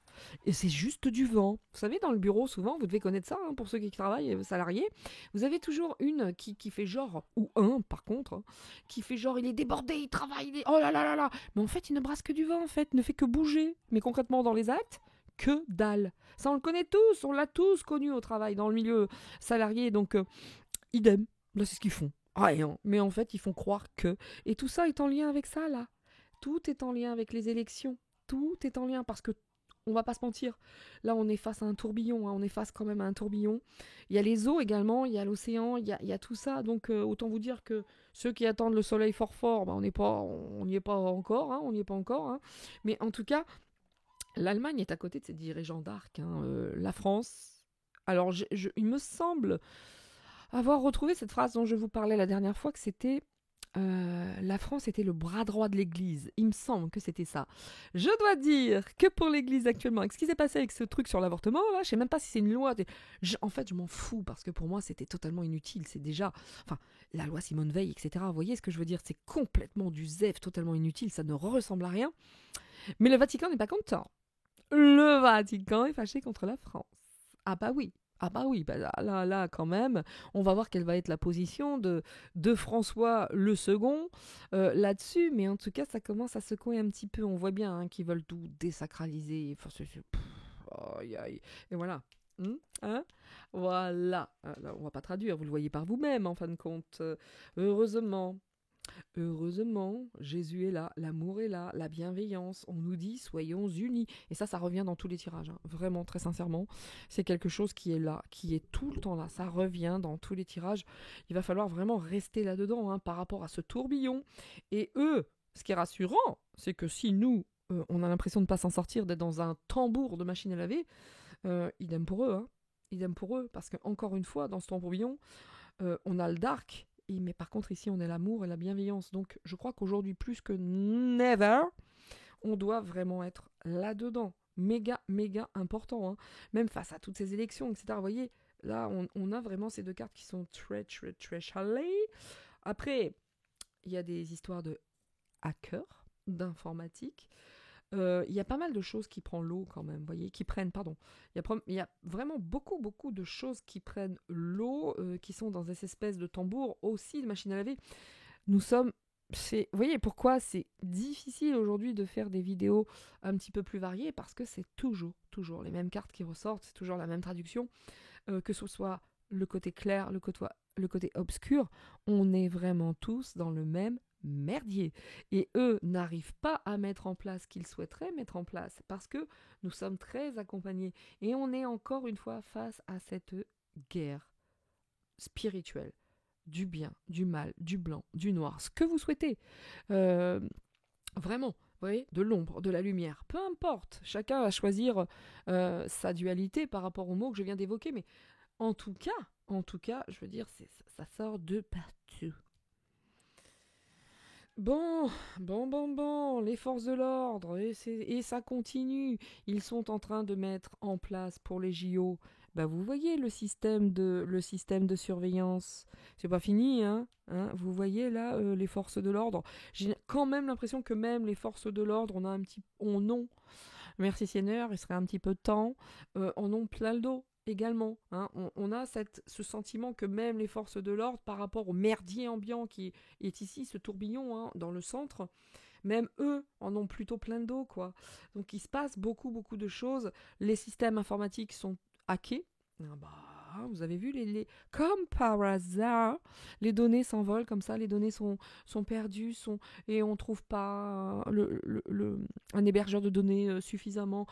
Et c'est juste du vent. Vous savez, dans le bureau, souvent, vous devez connaître ça, pour ceux qui travaillent, salariés. Vous avez toujours une qui fait genre, ou un par contre, qui fait genre, il est débordé, il travaille, oh là là là là. Mais en fait, il ne brasse que du vent, en fait, il ne fait que bouger. Mais concrètement, dans les actes, que dalle. Ça, on le connaît tous, on l'a tous connu au travail, dans le milieu salarié. Donc, idem. Là, c'est ce qu'ils font. Rien. Mais en fait, ils font croire que. Et tout ça est en lien avec ça, là. Tout est en lien avec les élections. Tout est en lien parce que, on va pas se mentir, là, on est face à un tourbillon. On est face quand même à un tourbillon. Il y a les eaux également, il y a l'océan, il y a tout ça. Donc, autant vous dire que ceux qui attendent le soleil fort fort, on n'y est pas encore. On n'y est pas encore. Mais en tout cas, l'Allemagne est à côté de ses dirigeants d'arc. La France. Alors, il me semble avoir retrouvé cette phrase dont je vous parlais la dernière fois, que c'était la France était le bras droit de l'Église. Il me semble que c'était ça. Je dois dire que pour l'Église actuellement, avec ce qui s'est passé avec ce truc sur l'avortement, là, je sais même pas si c'est une loi. En fait, je m'en fous parce que pour moi, c'était totalement inutile. C'est déjà, enfin, la loi Simone Veil, etc. Vous voyez ce que je veux dire? C'est complètement du zèf, totalement inutile. Ça ne ressemble à rien. Mais le Vatican n'est pas content. Le Vatican est fâché contre la France. Ah bah oui. Ah bah oui, bah là, quand même, on va voir quelle va être la position de François le second là-dessus, mais en tout cas, ça commence à secouer un petit peu. On voit bien qu'ils veulent tout désacraliser. Enfin, aïe, aïe. Et voilà. Voilà. Là, on va pas traduire, vous le voyez par vous-même, en fin de compte. Heureusement. Heureusement, Jésus est là, l'amour est là, la bienveillance. On nous dit soyons unis. Et ça revient dans tous les tirages. Vraiment, très sincèrement, c'est quelque chose qui est là, qui est tout le temps là. Ça revient dans tous les tirages. Il va falloir vraiment rester là-dedans par rapport à ce tourbillon. Et eux, ce qui est rassurant, c'est que si nous, on a l'impression de ne pas s'en sortir, d'être dans un tambour de machine à laver, idem pour eux. Idem pour eux, parce qu'encore une fois, dans ce tourbillon, on a le dark. Mais par contre, ici, on a l'amour et la bienveillance. Donc, je crois qu'aujourd'hui, plus que never, on doit vraiment être là-dedans. Méga, méga important. Même face à toutes ces élections, etc. Vous voyez, là, on a vraiment ces deux cartes qui sont très, très, très chalées. Après, il y a des histoires de hackers, d'informatique. Il y a pas mal de choses qui prennent l'eau quand même, voyez, qui prennent, pardon. Il y a vraiment beaucoup, beaucoup de choses qui prennent l'eau, qui sont dans ces espèces de tambours aussi de machines à laver. Vous voyez pourquoi c'est difficile aujourd'hui de faire des vidéos un petit peu plus variées, parce que c'est toujours les mêmes cartes qui ressortent, c'est toujours la même traduction, que ce soit le côté clair, le côté obscur, on est vraiment tous dans le même merdier. Et eux n'arrivent pas à mettre en place ce qu'ils souhaiteraient mettre en place parce que nous sommes très accompagnés. Et on est encore une fois face à cette guerre spirituelle. Du bien, du mal, du blanc, du noir, ce que vous souhaitez. Vraiment, vous voyez, de l'ombre, de la lumière, peu importe. Chacun va choisir sa dualité par rapport aux mots que je viens d'évoquer. Mais en tout cas, je veux dire, ça sort de partout. Bon, les forces de l'ordre, et ça continue. Ils sont en train de mettre en place pour les JO, vous voyez le système de surveillance. C'est pas fini, vous voyez là, les forces de l'ordre. J'ai quand même l'impression que même les forces de l'ordre, on ont, merci Seigneur, il serait un petit peu de temps, en ont plein le dos. Également, on a ce sentiment que même les forces de l'ordre, par rapport au merdier ambiant qui est ici, ce tourbillon dans le centre, Même eux en ont plutôt plein le dos, quoi. Donc il se passe beaucoup, beaucoup de choses. Les systèmes informatiques sont hackés. Ah bah, vous avez vu, comme par hasard, les données s'envolent comme ça, les données sont perdues, et on ne trouve pas un hébergeur de données suffisamment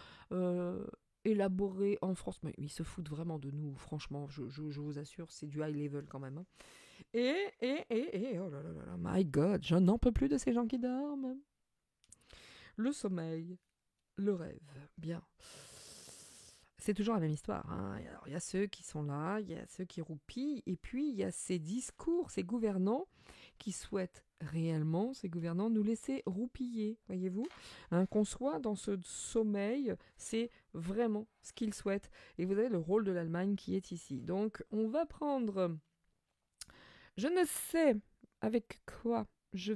élaboré en France. Mais ils se foutent vraiment de nous, franchement, je vous assure, c'est du high level quand même, hein. Oh là là là là, my God, je n'en peux plus de ces gens qui dorment. Le sommeil, le rêve, bien. C'est toujours la même histoire, hein. Alors, il y a ceux qui sont là, il y a ceux qui roupillent, et puis il y a ces discours, ces gouvernants qui souhaitent réellement, ces gouvernants, nous laisser roupiller, voyez-vous, hein, qu'on soit dans ce sommeil, c'est vraiment ce qu'ils souhaitent. Et vous avez le rôle de l'Allemagne qui est ici. Donc, on va prendre... Je ne sais avec quoi j'ai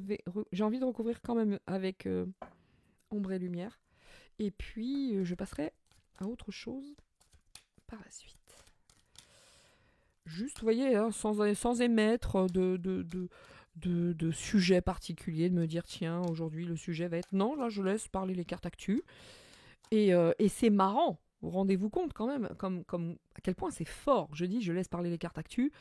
envie de recouvrir quand même avec ombre et lumière. Et puis, je passerai à autre chose par la suite. Juste, vous voyez, hein, sans émettre de sujet particulier, de me dire, tiens, aujourd'hui, le sujet va être... Non, là, je laisse parler les cartes actu. Et c'est marrant, rendez-vous compte quand même, comme à quel point c'est fort. Je dis, je laisse parler les cartes actu.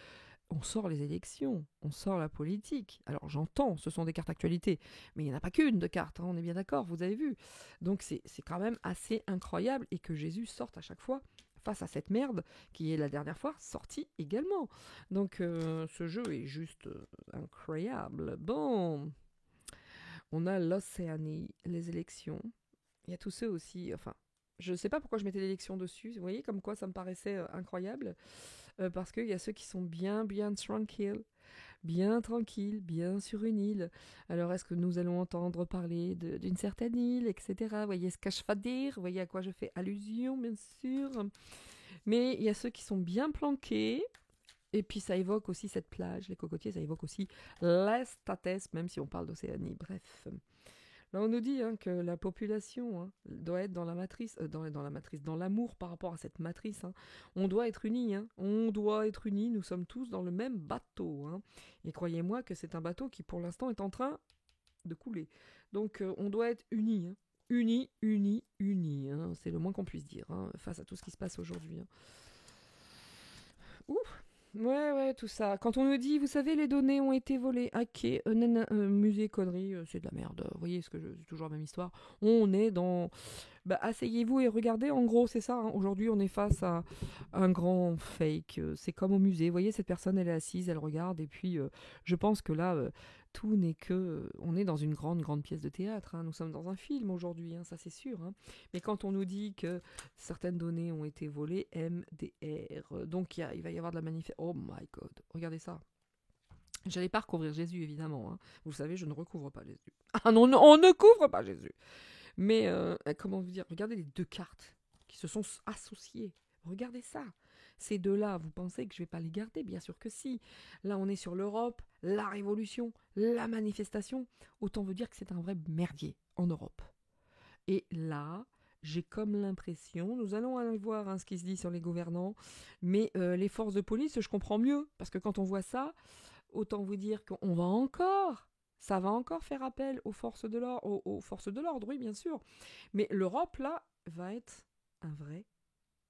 On sort les élections, on sort la politique. Alors j'entends, ce sont des cartes actualité, mais il n'y en a pas qu'une de cartes, hein, on est bien d'accord, vous avez vu. Donc c'est quand même assez incroyable et que Jésus sorte à chaque fois face à cette merde qui est la dernière fois sortie également. Donc ce jeu est juste incroyable. Bon, on a l'Océanie, les élections. Il y a tous ceux aussi, enfin, je ne sais pas pourquoi je mettais l'élection dessus, vous voyez comme quoi ça me paraissait incroyable. Parce qu'il y a ceux qui sont bien tranquilles, bien sur une île. Alors est-ce que nous allons entendre parler d'une certaine île, etc. Vous voyez ce que je fais dire, vous voyez à quoi je fais allusion, bien sûr. Mais il y a ceux qui sont bien planqués. Et puis ça évoque aussi cette plage, les cocotiers, ça évoque aussi l'Estates, même si on parle d'Océanie. Bref. Là, on nous dit hein, que la population hein, doit être dans la matrice, dans l'amour par rapport à cette matrice. Hein. On doit être unis, hein. On doit être unis. Nous sommes tous dans le même bateau. Hein. Et croyez-moi que c'est un bateau qui, pour l'instant, est en train de couler. Donc, on doit être unis. Hein. Unis. Hein. C'est le moins qu'on puisse dire hein, face à tout ce qui se passe aujourd'hui. Hein. Ouf. Ouais, tout ça. Quand on nous dit, vous savez, les données ont été volées, hackées, musée, conneries, c'est de la merde. Vous voyez, c'est toujours la même histoire. On est dans... Bah, asseyez-vous et regardez, en gros, c'est ça. Hein. Aujourd'hui, on est face à un grand fake. C'est comme au musée. Vous voyez, cette personne, elle est assise, elle regarde, et puis je pense que là, tout n'est que... on est dans une grande pièce de théâtre. Hein. Nous sommes dans un film aujourd'hui, hein, ça c'est sûr. Hein. Mais quand on nous dit que certaines données ont été volées, MDR, donc il va y avoir de la manifestation. Oh my God, regardez ça. J'allais pas recouvrir Jésus, évidemment. Hein. Vous savez, je ne recouvre pas Jésus. Ah non, on ne couvre pas Jésus. Mais, comment vous dire, regardez les deux cartes qui se sont associées. Regardez ça. Ces deux-là, vous pensez que je vais pas les garder? Bien sûr que si. Là, on est sur l'Europe, la révolution, la manifestation. Autant vous dire que c'est un vrai merdier en Europe. Et là, j'ai comme l'impression, nous allons aller voir hein, ce qui se dit sur les gouvernants, mais les forces de police, je comprends mieux. Parce que quand on voit ça, autant vous dire qu'on va encore... Ça va encore faire appel aux forces de l'ordre, aux forces de l'ordre, oui, bien sûr. Mais l'Europe, là, va être un vrai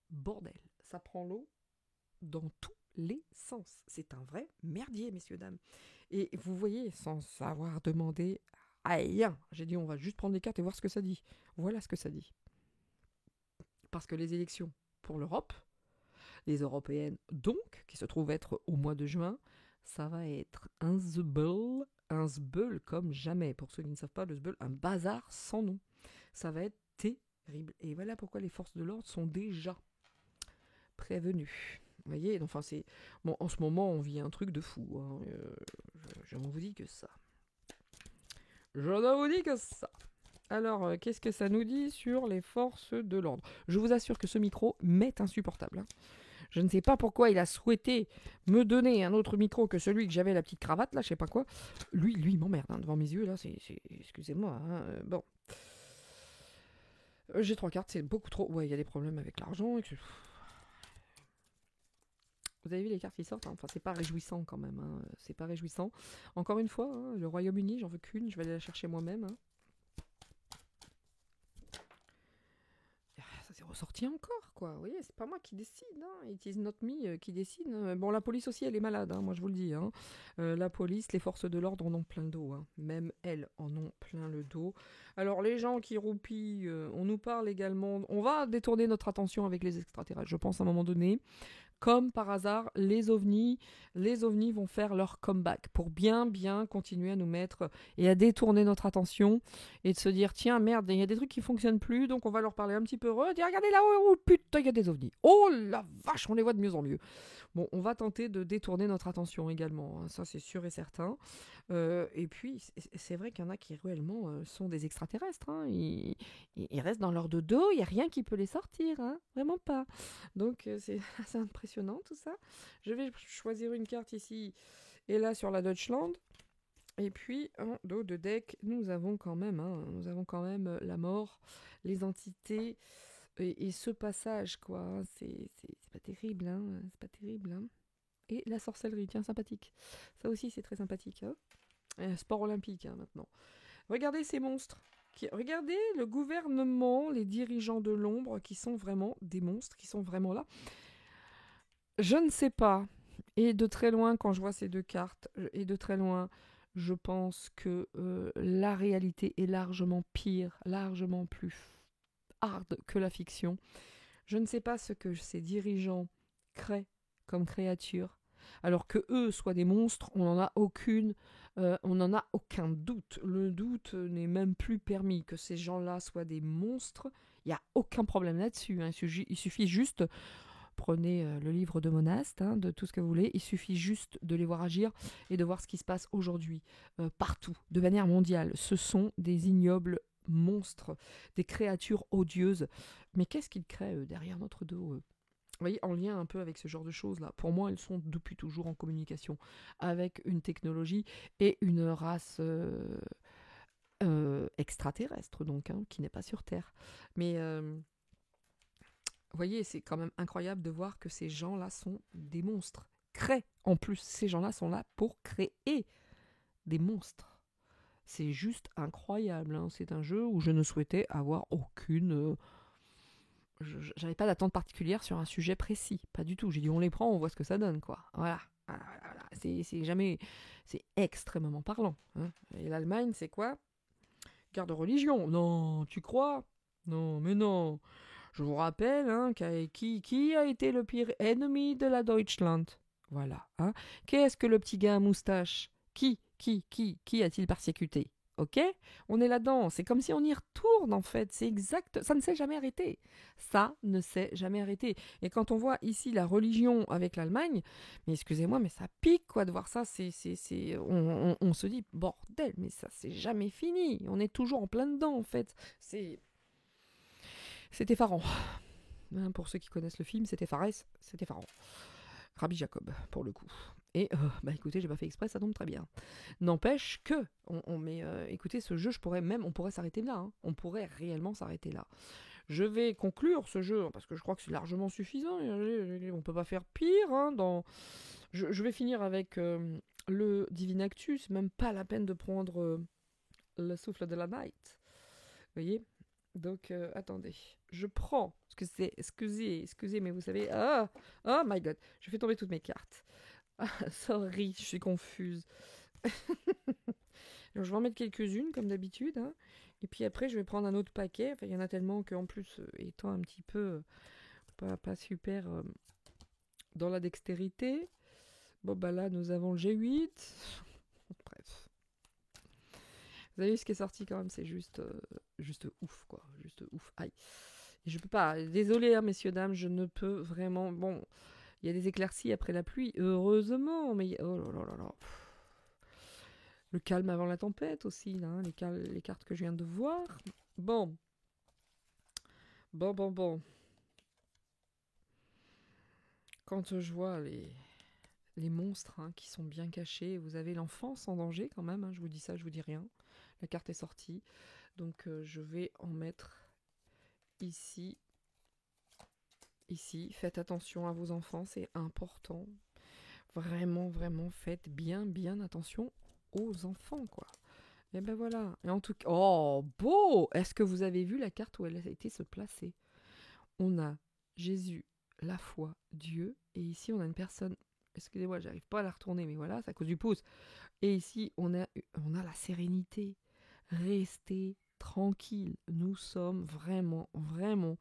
bordel. Ça prend l'eau dans tous les sens. C'est un vrai merdier, messieurs, dames. Et vous voyez, sans savoir demander rien, j'ai dit on va juste prendre les cartes et voir ce que ça dit. Voilà ce que ça dit. Parce que les élections pour l'Europe, les européennes donc, qui se trouvent être au mois de juin, ça va être un zbeul comme jamais. Pour ceux qui ne savent pas, le zbeul, un bazar sans nom. Ça va être terrible. Et voilà pourquoi les forces de l'ordre sont déjà prévenues. Vous voyez, enfin c'est bon. En ce moment, on vit un truc de fou. Hein. Je n'en vous dis que ça. Alors, qu'est-ce que ça nous dit sur les forces de l'ordre? Je vous assure que ce micro m'est insupportable. Hein. Je ne sais pas pourquoi il a souhaité me donner un autre micro que celui que j'avais la petite cravate, là, je sais pas quoi. Lui, il m'emmerde hein, devant mes yeux, là, excusez-moi. Hein, bon. J'ai 3 cartes, c'est beaucoup trop... Ouais, il y a des problèmes avec l'argent. Vous avez vu les cartes qui sortent hein. Enfin, c'est pas réjouissant quand même. Hein. C'est pas réjouissant. Encore une fois, hein, le Royaume-Uni, j'en veux qu'une, je vais aller la chercher moi-même. Hein. ressorti encore, quoi. Vous voyez, c'est pas moi qui décide, hein. It is not me qui décide. Bon, la police aussi, elle est malade, hein, moi je vous le dis, hein. La police, les forces de l'ordre en ont plein le dos, hein. Même elles en ont plein le dos. Alors, les gens qui roupillent, on nous parle également... On va détourner notre attention avec les extraterrestres, je pense, à un moment donné. Comme par hasard, les ovnis vont faire leur comeback pour bien continuer à nous mettre et à détourner notre attention et de se dire tiens merde, il y a des trucs qui fonctionnent plus, donc on va leur parler un petit peu heureux, dire regardez là-haut, oh, putain il y a des ovnis, oh la vache, on les voit de mieux en mieux. Bon, on va tenter de détourner notre attention également, hein, ça c'est sûr et certain. Et puis c'est vrai qu'il y en a qui réellement sont des extraterrestres, hein. Ils restent dans leur dodo, il n'y a rien qui peut les sortir, hein, vraiment pas. Donc c'est assez impressionnant tout ça. Je vais choisir une carte ici et là sur la Deutschland. Et puis en dos de deck, nous avons quand même la mort, les entités et ce passage quoi. C'est pas terrible, hein. C'est pas terrible, hein. Et la sorcellerie, tiens, sympathique. Ça aussi c'est très sympathique, hein. Sport olympique, hein, maintenant. Regardez ces monstres. Regardez le gouvernement, les dirigeants de l'ombre qui sont vraiment des monstres, qui sont vraiment là. Je ne sais pas. Et de très loin, quand je vois ces deux cartes, et de très loin, je pense que la réalité est largement pire, largement plus hard que la fiction. Je ne sais pas ce que ces dirigeants créent comme créatures. Alors que eux soient des monstres, on n'en a aucun doute. Le doute n'est même plus permis. Que ces gens-là soient des monstres, il n'y a aucun problème là-dessus, hein. Il suffit juste, prenez le livre de Monaste, hein, de tout ce que vous voulez, il suffit juste de les voir agir et de voir ce qui se passe aujourd'hui, partout, de manière mondiale. Ce sont des ignobles monstres, des créatures odieuses. Mais qu'est-ce qu'ils créent derrière notre dos vous voyez, en lien un peu avec ce genre de choses-là. Pour moi, elles sont depuis toujours en communication avec une technologie et une race extraterrestre, donc, hein, qui n'est pas sur Terre. Mais vous voyez, c'est quand même incroyable de voir que ces gens-là sont des monstres. Créent. En plus, ces gens-là sont là pour créer des monstres. C'est juste incroyable, hein. C'est un jeu où je ne souhaitais avoir aucune... j'avais pas d'attente particulière sur un sujet précis, pas du tout. J'ai dit on les prend, on voit ce que ça donne, quoi. Voilà. C'est extrêmement parlant, hein. Et l'Allemagne, c'est quoi? Guerre de religion. Non, tu crois? Non, mais non. Je vous rappelle, hein, qui a été le pire ennemi de la Deutschland? Voilà, hein. Qu'est-ce que le petit gars à moustache? Qui a-t-il persécuté? Ok? On est là-dedans. C'est comme si on y retourne, en fait. C'est exact. Ça ne s'est jamais arrêté. Ça ne s'est jamais arrêté. Et quand on voit ici la religion avec l'Allemagne, mais excusez-moi, mais ça pique, quoi, de voir ça. On se dit, bordel, mais ça, c'est jamais fini. On est toujours en plein dedans, en fait. C'est effarant. Hein, pour ceux qui connaissent le film, c'est effarant. Rabbi Jacob, pour le coup. Et bah écoutez, j'ai pas fait exprès, ça tombe très bien. N'empêche que, écoutez, ce jeu, on pourrait s'arrêter là, hein. On pourrait réellement s'arrêter là. Je vais conclure ce jeu, parce que je crois que c'est largement suffisant. On peut pas faire pire, hein, je vais finir avec le Divinactus, même pas la peine de prendre le souffle de la night. Vous voyez? Donc, attendez. Je prends, excusez, mais vous savez, oh my god, je fais tomber toutes mes cartes. Sorry, je suis confuse. Alors, je vais en mettre quelques-unes, comme d'habitude, hein. Et puis après, je vais prendre un autre paquet. Enfin, il y en a tellement qu'en plus, étant un petit peu pas super dans la dextérité. Bon, bah là, nous avons le G8. Bref. Vous avez vu ce qui est sorti quand même, c'est juste ouf, quoi. Juste ouf. Aïe. Et je peux pas. Désolé, hein, messieurs, dames, je ne peux vraiment... Bon, il y a des éclaircies après la pluie, heureusement, mais... Oh là là là là. Le calme avant la tempête aussi, là, hein, les cartes que je viens de voir. Bon. Quand je vois les monstres, hein, qui sont bien cachés, vous avez l'enfance en danger quand même, hein, je vous dis ça, je vous dis rien. La carte est sortie, donc je vais en mettre ici. Ici, faites attention à vos enfants, c'est important. Vraiment, vraiment, faites bien attention aux enfants, quoi. Et ben voilà. Et en tout cas, oh, beau! Est-ce que vous avez vu la carte où elle a été se placer? on a Jésus, la foi, Dieu, et ici on a une personne, excusez-moi, j'arrive pas à la retourner, mais voilà, c'est à cause du pouce. Et ici on a la sérénité. Restez tranquille, nous sommes vraiment, vraiment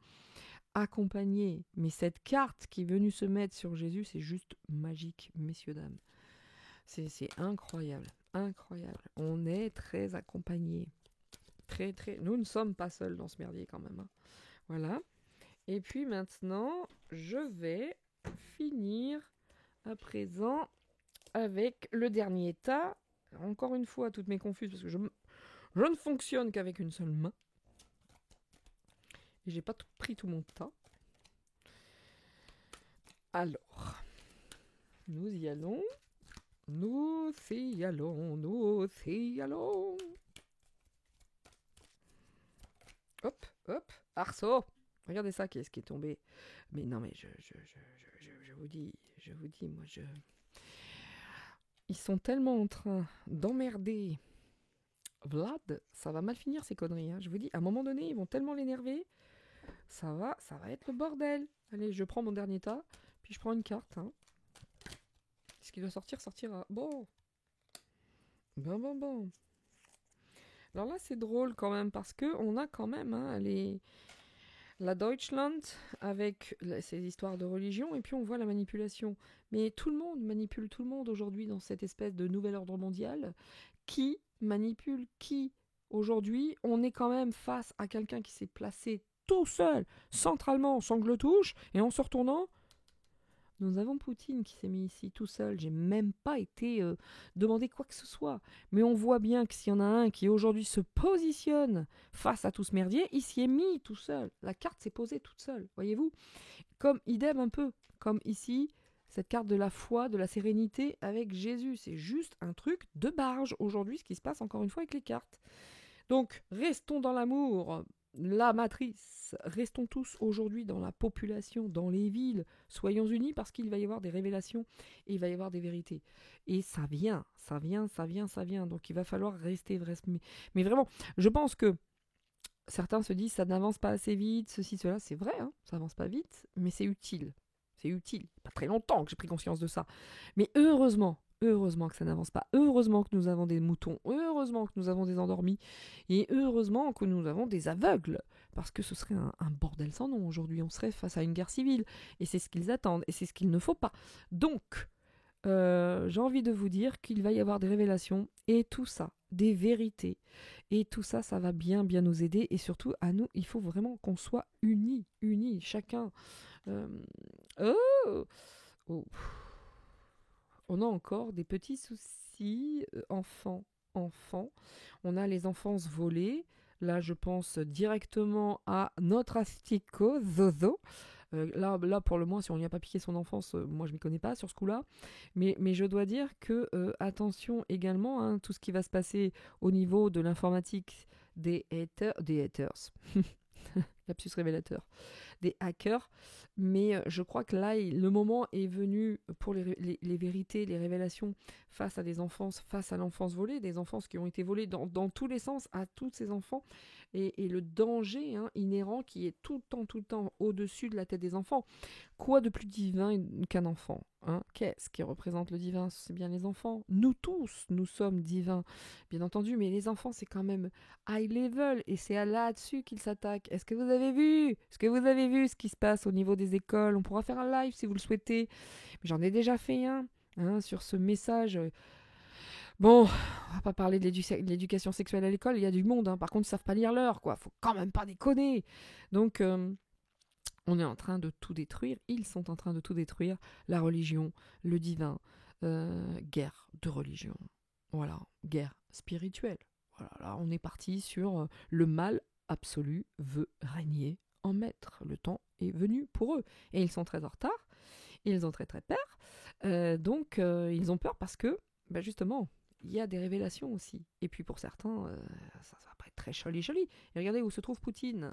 accompagnés. Mais cette carte qui est venue se mettre sur Jésus, c'est juste magique, messieurs, dames. C'est incroyable, incroyable. On est très accompagnés. Très, très. Nous ne sommes pas seuls dans ce merdier quand même. Hein. Voilà. Et puis maintenant, je vais finir à présent avec le dernier état. Encore une fois, toutes mes confuses, parce que je ne fonctionne qu'avec une seule main. Et j'ai pas pris tout mon tas. Alors, nous y allons. Nous y allons. Nous y allons. Hop, hop. Arceau. Regardez ça, qu'est-ce qui est tombé. Mais non, mais je vous dis, moi, Ils sont tellement en train d'emmerder Vlad, ça va mal finir ces conneries. Hein. Je vous dis, à un moment donné, ils vont tellement l'énerver, ça va être le bordel. Allez, je prends mon dernier tas, puis je prends une carte. Hein. Ce qui doit sortir, sortira. Bon. Bon. Alors là, c'est drôle quand même, parce que on a quand même la Deutschland avec ces histoires de religion, et puis on voit la manipulation. Mais tout le monde manipule tout le monde aujourd'hui dans cette espèce de nouvel ordre mondial. Qui manipule qui? Aujourd'hui, on est quand même face à quelqu'un qui s'est placé tout seul, centralement, sans que le touche, et en se retournant, nous avons Poutine qui s'est mis ici tout seul. J'ai même pas été demander quoi que ce soit. Mais on voit bien que s'il y en a un qui aujourd'hui se positionne face à tout ce merdier, il s'y est mis tout seul. La carte s'est posée toute seule, voyez-vous. Comme idem un peu, comme ici, cette carte de la foi, de la sérénité avec Jésus. C'est juste un truc de barge aujourd'hui, ce qui se passe encore une fois avec les cartes. Donc, restons dans l'amour, la matrice. Restons tous aujourd'hui dans la population, dans les villes. Soyons unis parce qu'il va y avoir des révélations et il va y avoir des vérités. Et ça vient. Donc, il va falloir rester vrai. Mais vraiment, je pense que certains se disent ça n'avance pas assez vite, ceci, cela. C'est vrai, hein, ça n'avance pas vite, mais c'est utile. C'est utile. Pas très longtemps que j'ai pris conscience de ça. Mais heureusement que ça n'avance pas. Heureusement que nous avons des moutons. Heureusement que nous avons des endormis. Et heureusement que nous avons des aveugles. Parce que ce serait un bordel sans nom. Aujourd'hui, on serait face à une guerre civile. Et c'est ce qu'ils attendent. Et c'est ce qu'il ne faut pas. Donc, j'ai envie de vous dire qu'il va y avoir des révélations. Et tout ça, des vérités. Et tout ça, ça va bien nous aider. Et surtout, à nous, il faut vraiment qu'on soit unis. Chacun. Oh, oh. On a encore des petits soucis enfants. On a les enfances volées. Là, je pense directement à notre asticot, Zozo. Là, pour le moins, si on n'y a pas piqué son enfance, moi, je ne m'y connais pas sur ce coup-là. Mais je dois dire que, attention également, hein, tout ce qui va se passer au niveau de l'informatique des haters. Lapsus révélateur, des hackers, mais je crois que là, le moment est venu pour les vérités, les révélations face à des enfants, face à l'enfance volée, des enfances qui ont été volées dans tous les sens à tous ces enfants, et le danger inhérent qui est tout le temps au-dessus de la tête des enfants. Quoi de plus divin qu'un enfant Qu'est-ce qui représente le divin? C'est bien les enfants. Nous tous, nous sommes divins, bien entendu, mais les enfants, c'est quand même high level, et c'est là-dessus qu'ils s'attaquent. Est-ce que vous avez vu ce qui se passe au niveau des écoles? On pourra faire un live si vous le souhaitez. J'en ai déjà fait un sur ce message. Bon, on va pas parler de l'éducation sexuelle à l'école, il y a du monde. Par contre, ils savent pas lire l'heure, quoi. Faut quand même pas déconner. Donc, on est en train de tout détruire. Ils sont en train de tout détruire. La religion, le divin, guerre de religion. Voilà, guerre spirituelle. Voilà, là, on est parti sur le mal absolu veut régner en maître. Le temps est venu pour eux. Et ils sont très en retard. Ils ont très peur. Donc, ils ont peur parce que, justement, il y a des révélations aussi. Et puis pour certains, ça va pas être très joli. Et regardez où se trouve Poutine.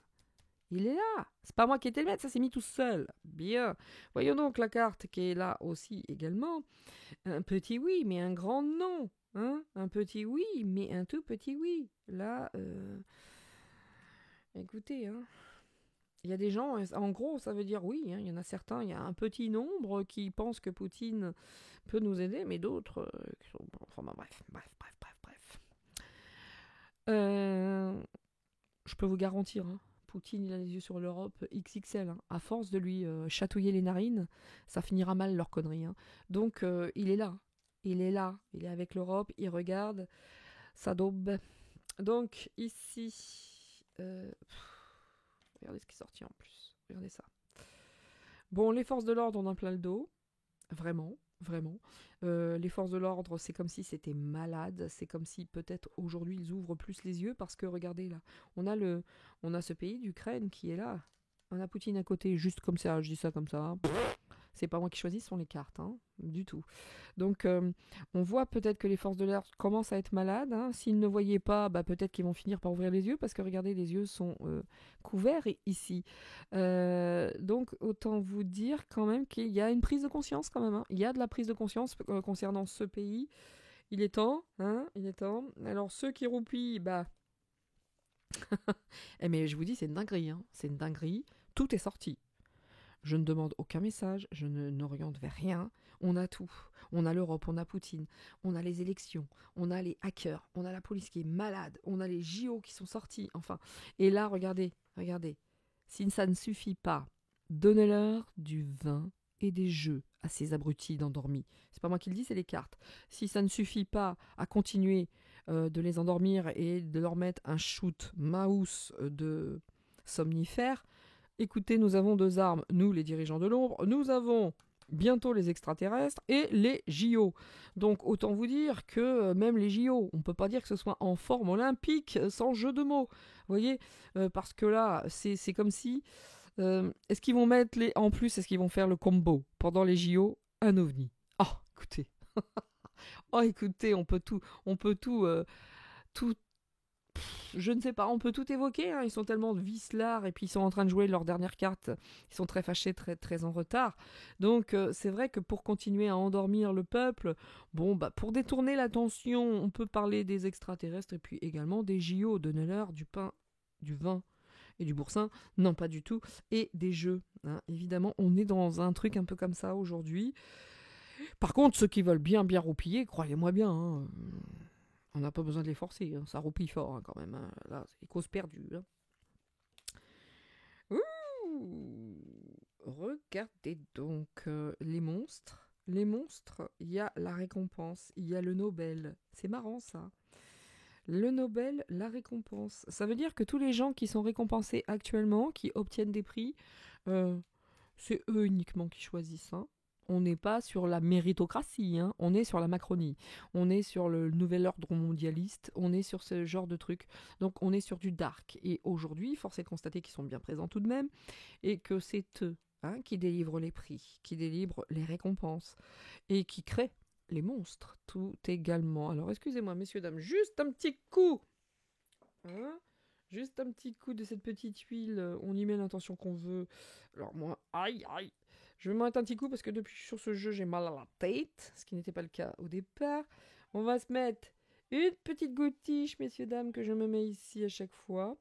Il est là. C'est pas moi qui étais le maître, ça s'est mis tout seul. Bien. Voyons donc la carte qui est là aussi également. Un petit oui, mais un grand non. Un petit oui, mais un tout petit oui. Là, écoutez, Il y a des gens, en gros, ça veut dire oui, hein, il y en a certains, il y a un petit nombre qui pensent que Poutine peut nous aider, mais d'autres qui sont... Enfin, bah, bref. Euh, je peux vous garantir, hein, Poutine, il a les yeux sur l'Europe XXL. Hein. À force de lui chatouiller les narines, ça finira mal leur connerie. Hein. Donc, il est là. Il est là. Il est avec l'Europe. Il regarde. Ça daube. Donc, ici... regardez ce qui est sorti en plus. Regardez ça. Bon, les forces de l'ordre, on en plein le dos. Vraiment, vraiment. Les forces de l'ordre, c'est comme si c'était malade. C'est comme si peut-être aujourd'hui ils ouvrent plus les yeux parce que regardez là, on a ce pays d'Ukraine qui est là. On a Poutine à côté, juste comme ça. Je dis ça comme ça. C'est pas moi qui choisis, ce sont les cartes, hein, du tout. Donc, on voit peut-être que les forces de l'air commencent à être malades. Hein. S'ils ne voyaient pas, bah, peut-être qu'ils vont finir par ouvrir les yeux, parce que regardez, les yeux sont couverts ici. Donc, autant vous dire quand même qu'il y a une prise de conscience quand même. Hein. Il y a de la prise de conscience concernant ce pays. Il est temps, hein, il est temps. Alors, ceux qui roupillent, bah... mais je vous dis, c'est une dinguerie, hein. C'est une dinguerie. Tout est sorti. Je ne demande aucun message, je n'oriente vers rien. On a tout. On a l'Europe, on a Poutine, on a les élections, on a les hackers, on a la police qui est malade, on a les JO qui sont sortis, enfin. Et là, regardez. Si ça ne suffit pas, donnez-leur du vin et des jeux à ces abrutis d'endormis. C'est pas moi qui le dis, c'est les cartes. Si ça ne suffit pas à continuer de les endormir et de leur mettre un shoot mouse de somnifères, écoutez, nous avons deux armes, nous les dirigeants de l'ombre, nous avons bientôt les extraterrestres et les JO. Donc autant vous dire que même les JO, on ne peut pas dire que ce soit en forme olympique sans jeu de mots. Vous voyez, parce que là, c'est comme si... est-ce qu'ils vont mettre les... En plus, est-ce qu'ils vont faire le combo pendant les JO? Un ovni. Oh, écoutez. Oh, écoutez, on peut tout je ne sais pas, on peut tout évoquer, hein. Ils sont tellement vicelards et puis ils sont en train de jouer leur dernière carte, ils sont très fâchés, très, très en retard. Donc c'est vrai que pour continuer à endormir le peuple, bon, bah, pour détourner l'attention, on peut parler des extraterrestres et puis également des JO, donnez-leur du pain, du vin et du boursin, non pas du tout, et des jeux. Hein. Évidemment, on est dans un truc un peu comme ça aujourd'hui. Par contre, ceux qui veulent bien bien roupiller, croyez-moi bien, hein, on n'a pas besoin de les forcer, hein. Ça roupille fort hein, quand même. Hein. Là, c'est cause perdue. Hein. Ouh, regardez donc les monstres. Les monstres, il y a la récompense, il y a le Nobel. C'est marrant ça. Le Nobel, la récompense. Ça veut dire que tous les gens qui sont récompensés actuellement, qui obtiennent des prix, euh, c'est eux uniquement qui choisissent. Hein. On n'est pas sur la méritocratie, hein. On est sur la Macronie. On est sur le nouvel ordre mondialiste, on est sur ce genre de truc. Donc on est sur du dark. Et aujourd'hui, force est de constater qu'ils sont bien présents tout de même, et que c'est eux hein, qui délivrent les prix, qui délivrent les récompenses, et qui créent les monstres tout également. Alors excusez-moi, messieurs, dames, juste un petit coup hein juste un petit coup de cette petite huile, on y met l'intention qu'on veut. Alors moi, aïe, je vais me mettre un petit coup parce que depuis que je suis sur ce jeu, j'ai mal à la tête, ce qui n'était pas le cas au départ. On va se mettre une petite goutiche, messieurs, dames, que je me mets ici à chaque fois.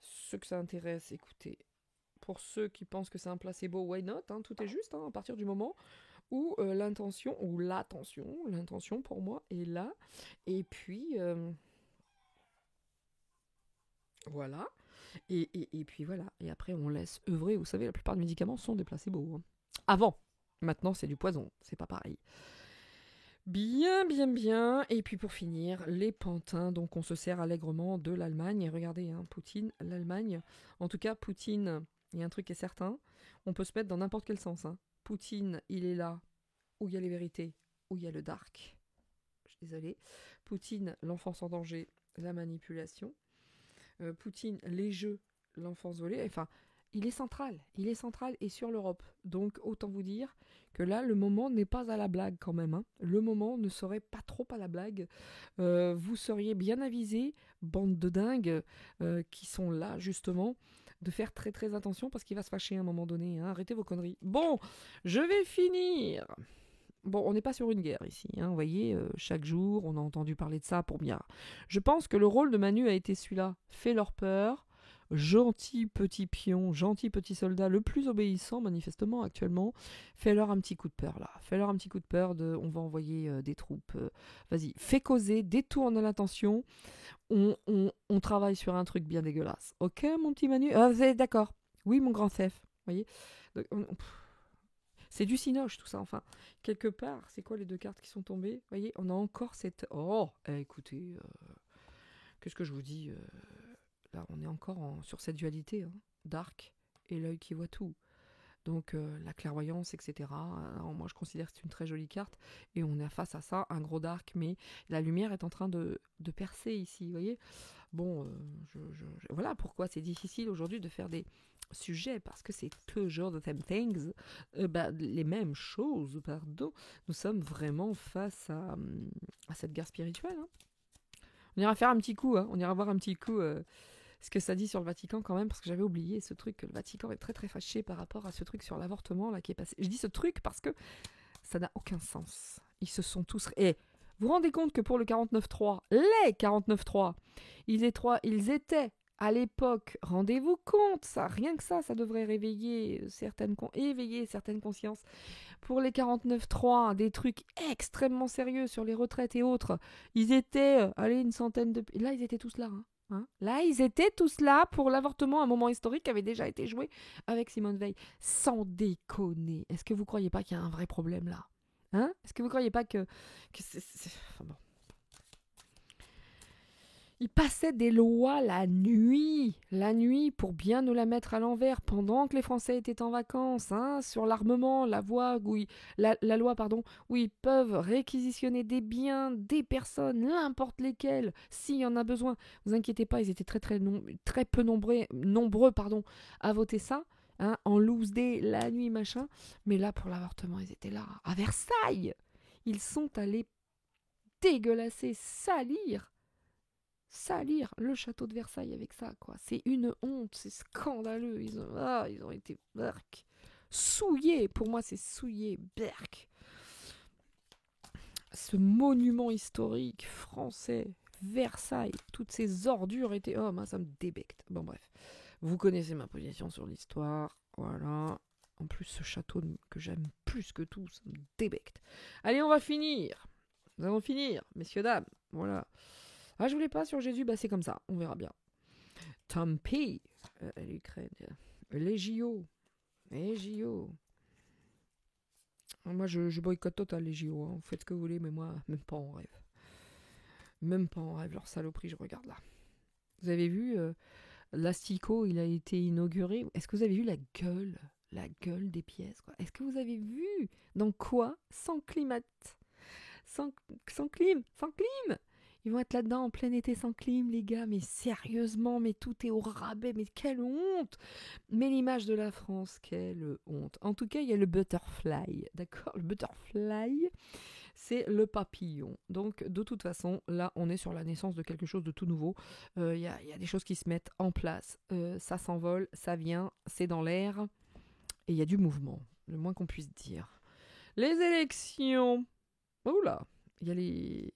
Ceux que ça intéresse, écoutez. Pour ceux qui pensent que c'est un placebo, why not hein, tout est juste hein, à partir du moment où l'intention, ou l'intention pour moi est là. Et puis, voilà. Et puis voilà. Et après, on laisse œuvrer. Vous savez, la plupart des médicaments sont des placebos. Hein. Avant. Maintenant, c'est du poison. C'est pas pareil. Bien. Et puis pour finir, les pantins. Donc on se sert allègrement de l'Allemagne. Et regardez, hein, Poutine, l'Allemagne. En tout cas, Poutine, il y a un truc qui est certain. On peut se mettre dans n'importe quel sens. Hein. Poutine, il est là où il y a les vérités, où il y a le dark. Je suis désolée. Poutine, l'enfance en danger, la manipulation. Poutine, les jeux, l'enfance volée, enfin, il est central et sur l'Europe. Donc autant vous dire que là, le moment n'est pas à la blague quand même. Hein. Le moment ne serait pas trop à la blague. Vous seriez bien avisés, bande de dingues, qui sont là justement, de faire très très attention parce qu'il va se fâcher à un moment donné. Hein. Arrêtez vos conneries. Bon, je vais finir. Bon, on n'est pas sur une guerre ici, hein, vous voyez, chaque jour, on a entendu parler de ça pour bien. Je pense que le rôle de Manu a été celui-là. Fais leur peur, gentil petit pion, gentil petit soldat, le plus obéissant manifestement actuellement, fais-leur un petit coup de peur là. Fais-leur un petit coup de peur de on va envoyer des troupes. Vas-y, fais causer, détourne l'attention. On travaille sur un truc bien dégueulasse. Ok, mon petit Manu? Vous êtes d'accord? Oui, mon grand chef. Vous voyez? Donc, c'est du cinoche tout ça, enfin. Quelque part, c'est quoi les deux cartes qui sont tombées? Vous voyez, on a encore cette... Oh, écoutez, qu'est-ce que je vous dis là, on est encore sur cette dualité, hein, dark et l'œil qui voit tout. Donc la clairvoyance, etc. Alors, moi, je considère que c'est une très jolie carte. Et on est face à ça, un gros dark, mais la lumière est en train de percer ici, vous voyez. Bon, voilà pourquoi c'est difficile aujourd'hui de faire des sujets, parce que c'est toujours the same things, les mêmes choses, pardon. Nous sommes vraiment face à cette guerre spirituelle. Hein. On ira faire un petit coup, hein. On ira voir un petit coup ce que ça dit sur le Vatican quand même, parce que j'avais oublié ce truc, que le Vatican est très très fâché par rapport à ce truc sur l'avortement là qui est passé. Je dis ce truc parce que ça n'a aucun sens. Ils se sont tous... Et vous vous rendez compte que pour le 49.3, les 49.3, ils étaient à l'époque, rendez-vous compte, ça, rien que ça devrait éveiller certaines consciences. Pour les 49.3, des trucs extrêmement sérieux sur les retraites et autres, ils étaient, allez, une centaine de... Là, ils étaient tous là, hein. Là, ils étaient tous là pour l'avortement, un moment historique qui avait déjà été joué avec Simone Veil. Sans déconner. Est-ce que vous croyez pas qu'il y a un vrai problème là? Hein? Est-ce que vous croyez pas que Enfin bon. Ils passaient des lois la nuit pour bien nous la mettre à l'envers, pendant que les Français étaient en vacances, hein, sur l'armement, la loi, pardon, où ils peuvent réquisitionner des biens, des personnes, n'importe lesquelles, s'il y en a besoin. Vous inquiétez pas, ils étaient très peu nombreux, à voter ça. Hein, en loose day, la nuit, machin. Mais là, pour l'avortement, ils étaient là, à Versailles. Ils sont allés dégueulasser, salir le château de Versailles avec ça, quoi. C'est une honte, c'est scandaleux. Ils ont été souillés. Pour moi, c'est souillé, berk. Ce monument historique français, Versailles, toutes ces ordures étaient... Oh, moi, ça me débecte. Bon, bref. Vous connaissez ma position sur l'histoire. Voilà. En plus, ce château que j'aime plus que tout, ça me débecte. Allez, on va finir. Nous allons finir, messieurs, dames. Voilà. Ah, je voulais pas sur Jésus, bah c'est comme ça, on verra bien. Tom P. L'Ukraine. Les JO. Les JO. Moi, je boycotte total les JO. Hein. Vous faites ce que vous voulez, mais moi, même pas en rêve. Même pas en rêve, leur saloperie, je regarde là. Vous avez vu, l'Astico, il a été inauguré. Est-ce que vous avez vu la gueule des pièces, quoi. Est-ce que vous avez vu dans quoi? Sans climat. Sans clim. Ils vont être là-dedans en plein été sans clim, les gars. Mais sérieusement, mais tout est au rabais. Mais quelle honte! Mais l'image de la France, quelle honte. En tout cas, il y a le butterfly. D'accord? Le butterfly, c'est le papillon. Donc, de toute façon, là, on est sur la naissance de quelque chose de tout nouveau. Il y a des choses qui se mettent en place. Ça s'envole, ça vient, c'est dans l'air. Et il y a du mouvement, le moins qu'on puisse dire. Les élections. Oh là, il y a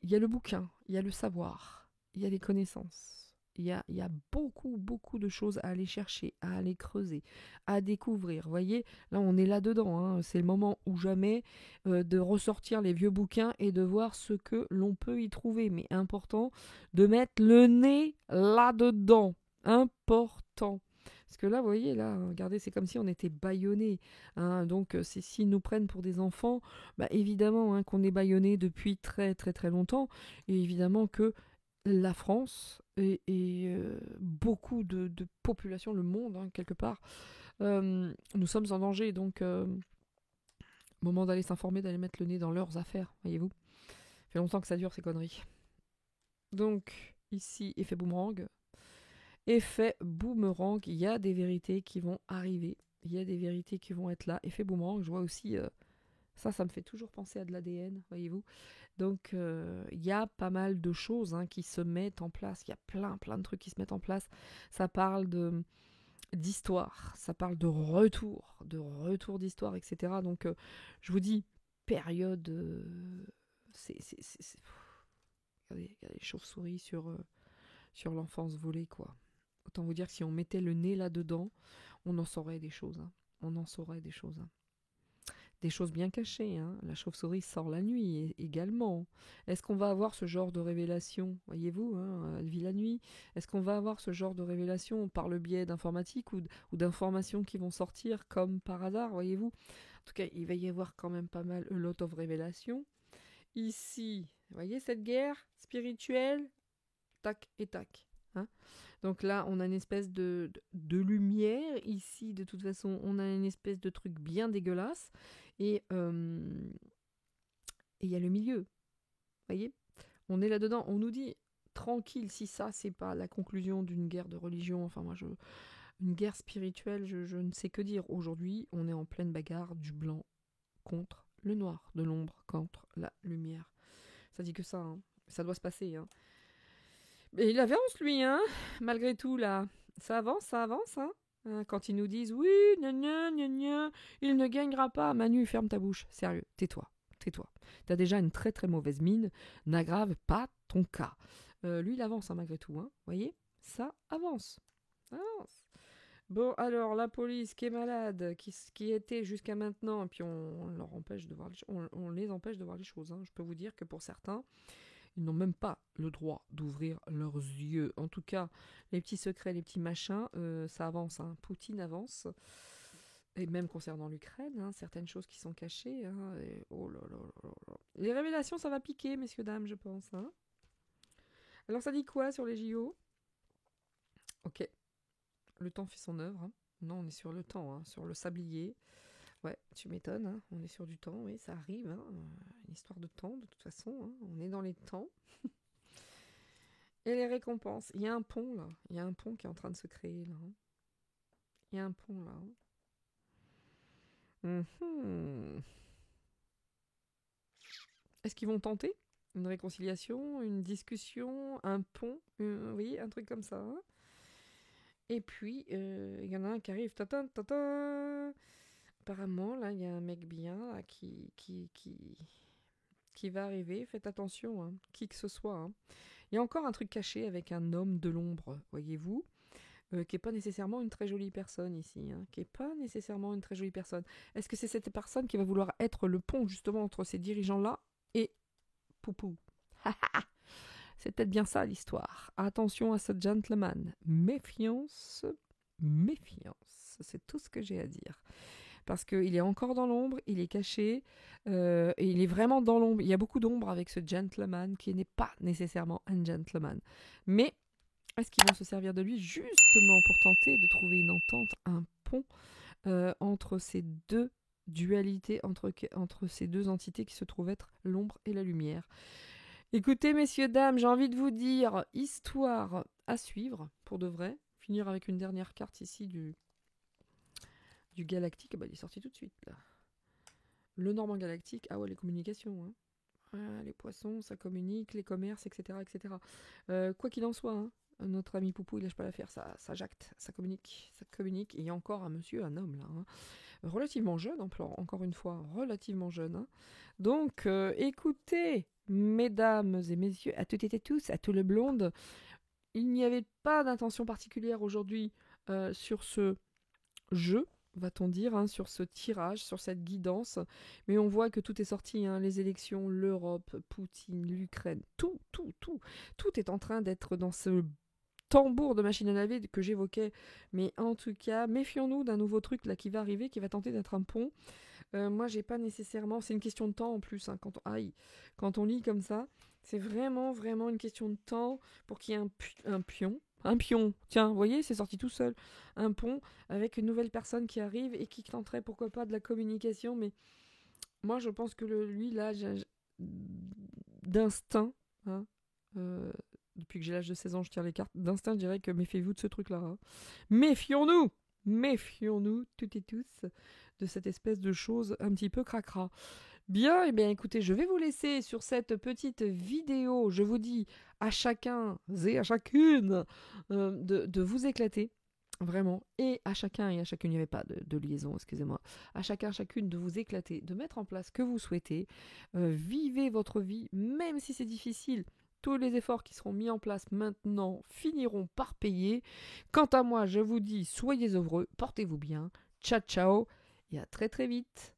il y a le bouquin, il y a le savoir, il y a les connaissances. Il y a beaucoup, beaucoup de choses à aller chercher, à aller creuser, à découvrir. Vous voyez, là, on est là-dedans. Hein. C'est le moment ou jamais de ressortir les vieux bouquins et de voir ce que l'on peut y trouver. Mais important de mettre le nez là-dedans. Important. Parce que là, vous voyez, là, regardez, c'est comme si on était bâillonnés. Hein. Donc, s'ils nous prennent pour des enfants, bah, évidemment hein, qu'on est bâillonnés depuis très, très, très longtemps. Et évidemment que la France et beaucoup de populations, le monde, hein, quelque part, nous sommes en danger. Donc, moment d'aller s'informer, d'aller mettre le nez dans leurs affaires, voyez-vous. Ça fait longtemps que ça dure, ces conneries. Donc, ici, effet boomerang. Effet boomerang, il y a des vérités qui vont arriver. Il y a des vérités qui vont être là. Effet boomerang, je vois aussi... ça me fait toujours penser à de l'ADN, voyez-vous. Donc, il y a pas mal de choses hein, qui se mettent en place. Il y a plein de trucs qui se mettent en place. Ça parle d'histoire, ça parle de retour d'histoire, etc. Donc, je vous dis, période... Regardez les chauves-souris sur l'enfance volée, quoi. Autant vous dire que si on mettait le nez là-dedans, on en saurait des choses. Hein. On en saurait des choses. Hein. Des choses bien cachées. Hein. La chauve-souris sort la nuit également. Est-ce qu'on va avoir ce genre de révélation? Voyez-vous, hein, elle vit la nuit. Est-ce qu'on va avoir ce genre de révélation par le biais d'informatique ou d'informations qui vont sortir comme par hasard? Voyez-vous. En tout cas, il va y avoir quand même pas mal, a lot of révélations. Ici, vous voyez cette guerre spirituelle? Tac et tac. Hein. Donc là, on a une espèce de lumière. Ici, de toute façon, on a une espèce de truc bien dégueulasse. Et il y a le milieu. Vous voyez? On est là-dedans. On nous dit, tranquille, si ça, c'est pas la conclusion d'une guerre de religion. Enfin, moi, une guerre spirituelle, je ne sais que dire. Aujourd'hui, on est en pleine bagarre du blanc contre le noir, de l'ombre contre la lumière. Ça dit que ça. Hein. Ça doit se passer. Hein. Mais il avance, lui, hein, malgré tout, là. Ça avance, hein. Quand ils nous disent, oui, gna gna gna gna, il ne gagnera pas. Manu, ferme ta bouche. Sérieux, tais-toi. T'as déjà une très très mauvaise mine. N'aggrave pas ton cas. Lui, il avance, hein, malgré tout, hein. Voyez, ça avance. Bon, alors, la police qui est malade, qui était jusqu'à maintenant, et puis on les empêche de voir les choses. Hein. Je peux vous dire que pour certains, ils n'ont même pas le droit d'ouvrir leurs yeux. En tout cas, les petits secrets, les petits machins, ça avance. Hein. Poutine avance. Et même concernant l'Ukraine, hein, certaines choses qui sont cachées. Hein, oh là là là là. Les révélations, ça va piquer, messieurs, dames, je pense. Hein. Alors, ça dit quoi sur les JO? Ok. Le temps fait son œuvre. Hein. Non, on est sur le temps, hein, sur le sablier. Ouais, tu m'étonnes, hein. On est sur du temps, oui, ça arrive. Hein. Une histoire de temps, de toute façon. Hein. On est dans les temps. Et les récompenses. Il y a un pont, là. Il y a un pont qui est en train de se créer, là. Hein. Il y a un pont, là. Mm-hmm. Est-ce qu'ils vont tenter une réconciliation, une discussion, un pont, vous voyez, un truc comme ça. Hein. Et puis, il y en a un qui arrive. Tata, tata. Apparemment, là, il y a un mec bien là, qui va arriver. Faites attention, hein, qui que ce soit. Hein. Il y a encore un truc caché avec un homme de l'ombre, voyez-vous, qui n'est pas nécessairement une très jolie personne ici. Hein, qui n'est pas nécessairement une très jolie personne. Est-ce que c'est cette personne qui va vouloir être le pont, justement, entre ces dirigeants-là et Poupou? C'est peut-être bien ça l'histoire. Attention à ce gentleman. Méfiance, méfiance. C'est tout ce que j'ai à dire. Parce qu'il est encore dans l'ombre, il est caché, et il est vraiment dans l'ombre. Il y a beaucoup d'ombre avec ce gentleman qui n'est pas nécessairement un gentleman. Mais est-ce qu'ils vont se servir de lui justement pour tenter de trouver une entente, un pont entre ces deux dualités, entre ces deux entités qui se trouvent être l'ombre et la lumière? Écoutez, messieurs, dames, j'ai envie de vous dire, histoire à suivre, pour de vrai. Finir avec une dernière carte ici du galactique. Bah, il est sorti tout de suite, là. Le Normand galactique, ah ouais, les communications. Hein. Ah, les poissons, ça communique, les commerces, etc. etc. Quoi qu'il en soit, hein, notre ami Poupou, il lâche pas l'affaire, ça jacte, ça communique. Et il y a encore un monsieur, un homme, là. Hein. Relativement jeune, encore une fois, relativement jeune. Hein. Donc, écoutez, mesdames et messieurs, à toutes et tous, à tout le blonde, il n'y avait pas d'intention particulière aujourd'hui sur ce jeu, va-t-on dire, hein, sur ce tirage, sur cette guidance, mais on voit que tout est sorti, hein, les élections, l'Europe, Poutine, l'Ukraine, tout est en train d'être dans ce tambour de machine à laver que j'évoquais, mais en tout cas, méfions-nous d'un nouveau truc là qui va arriver, qui va tenter d'être un pont. Moi, j'ai pas nécessairement, c'est une question de temps en plus, hein, quand on lit comme ça, c'est vraiment une question de temps pour qu'il y ait un pion, tiens, vous voyez, c'est sorti tout seul, un pont avec une nouvelle personne qui arrive et qui tenterait pourquoi pas de la communication, mais moi je pense que lui là, d'instinct, hein, depuis que j'ai l'âge de 16 ans, je tire les cartes, d'instinct je dirais que méfiez-vous de ce truc-là. Hein. Méfions-nous toutes et tous de cette espèce de chose un petit peu cracra. Bien, et bien écoutez, je vais vous laisser sur cette petite vidéo. Je vous dis à chacun et à chacune de vous éclater, vraiment. Et à chacun et à chacune, il n'y avait pas de liaison, excusez-moi. À chacun, chacune de vous éclater, de mettre en place ce que vous souhaitez. Vivez votre vie, même si c'est difficile. tous les efforts qui seront mis en place maintenant finiront par payer. Quant à moi, je vous dis, soyez heureux, portez-vous bien, ciao ciao, et à très très vite.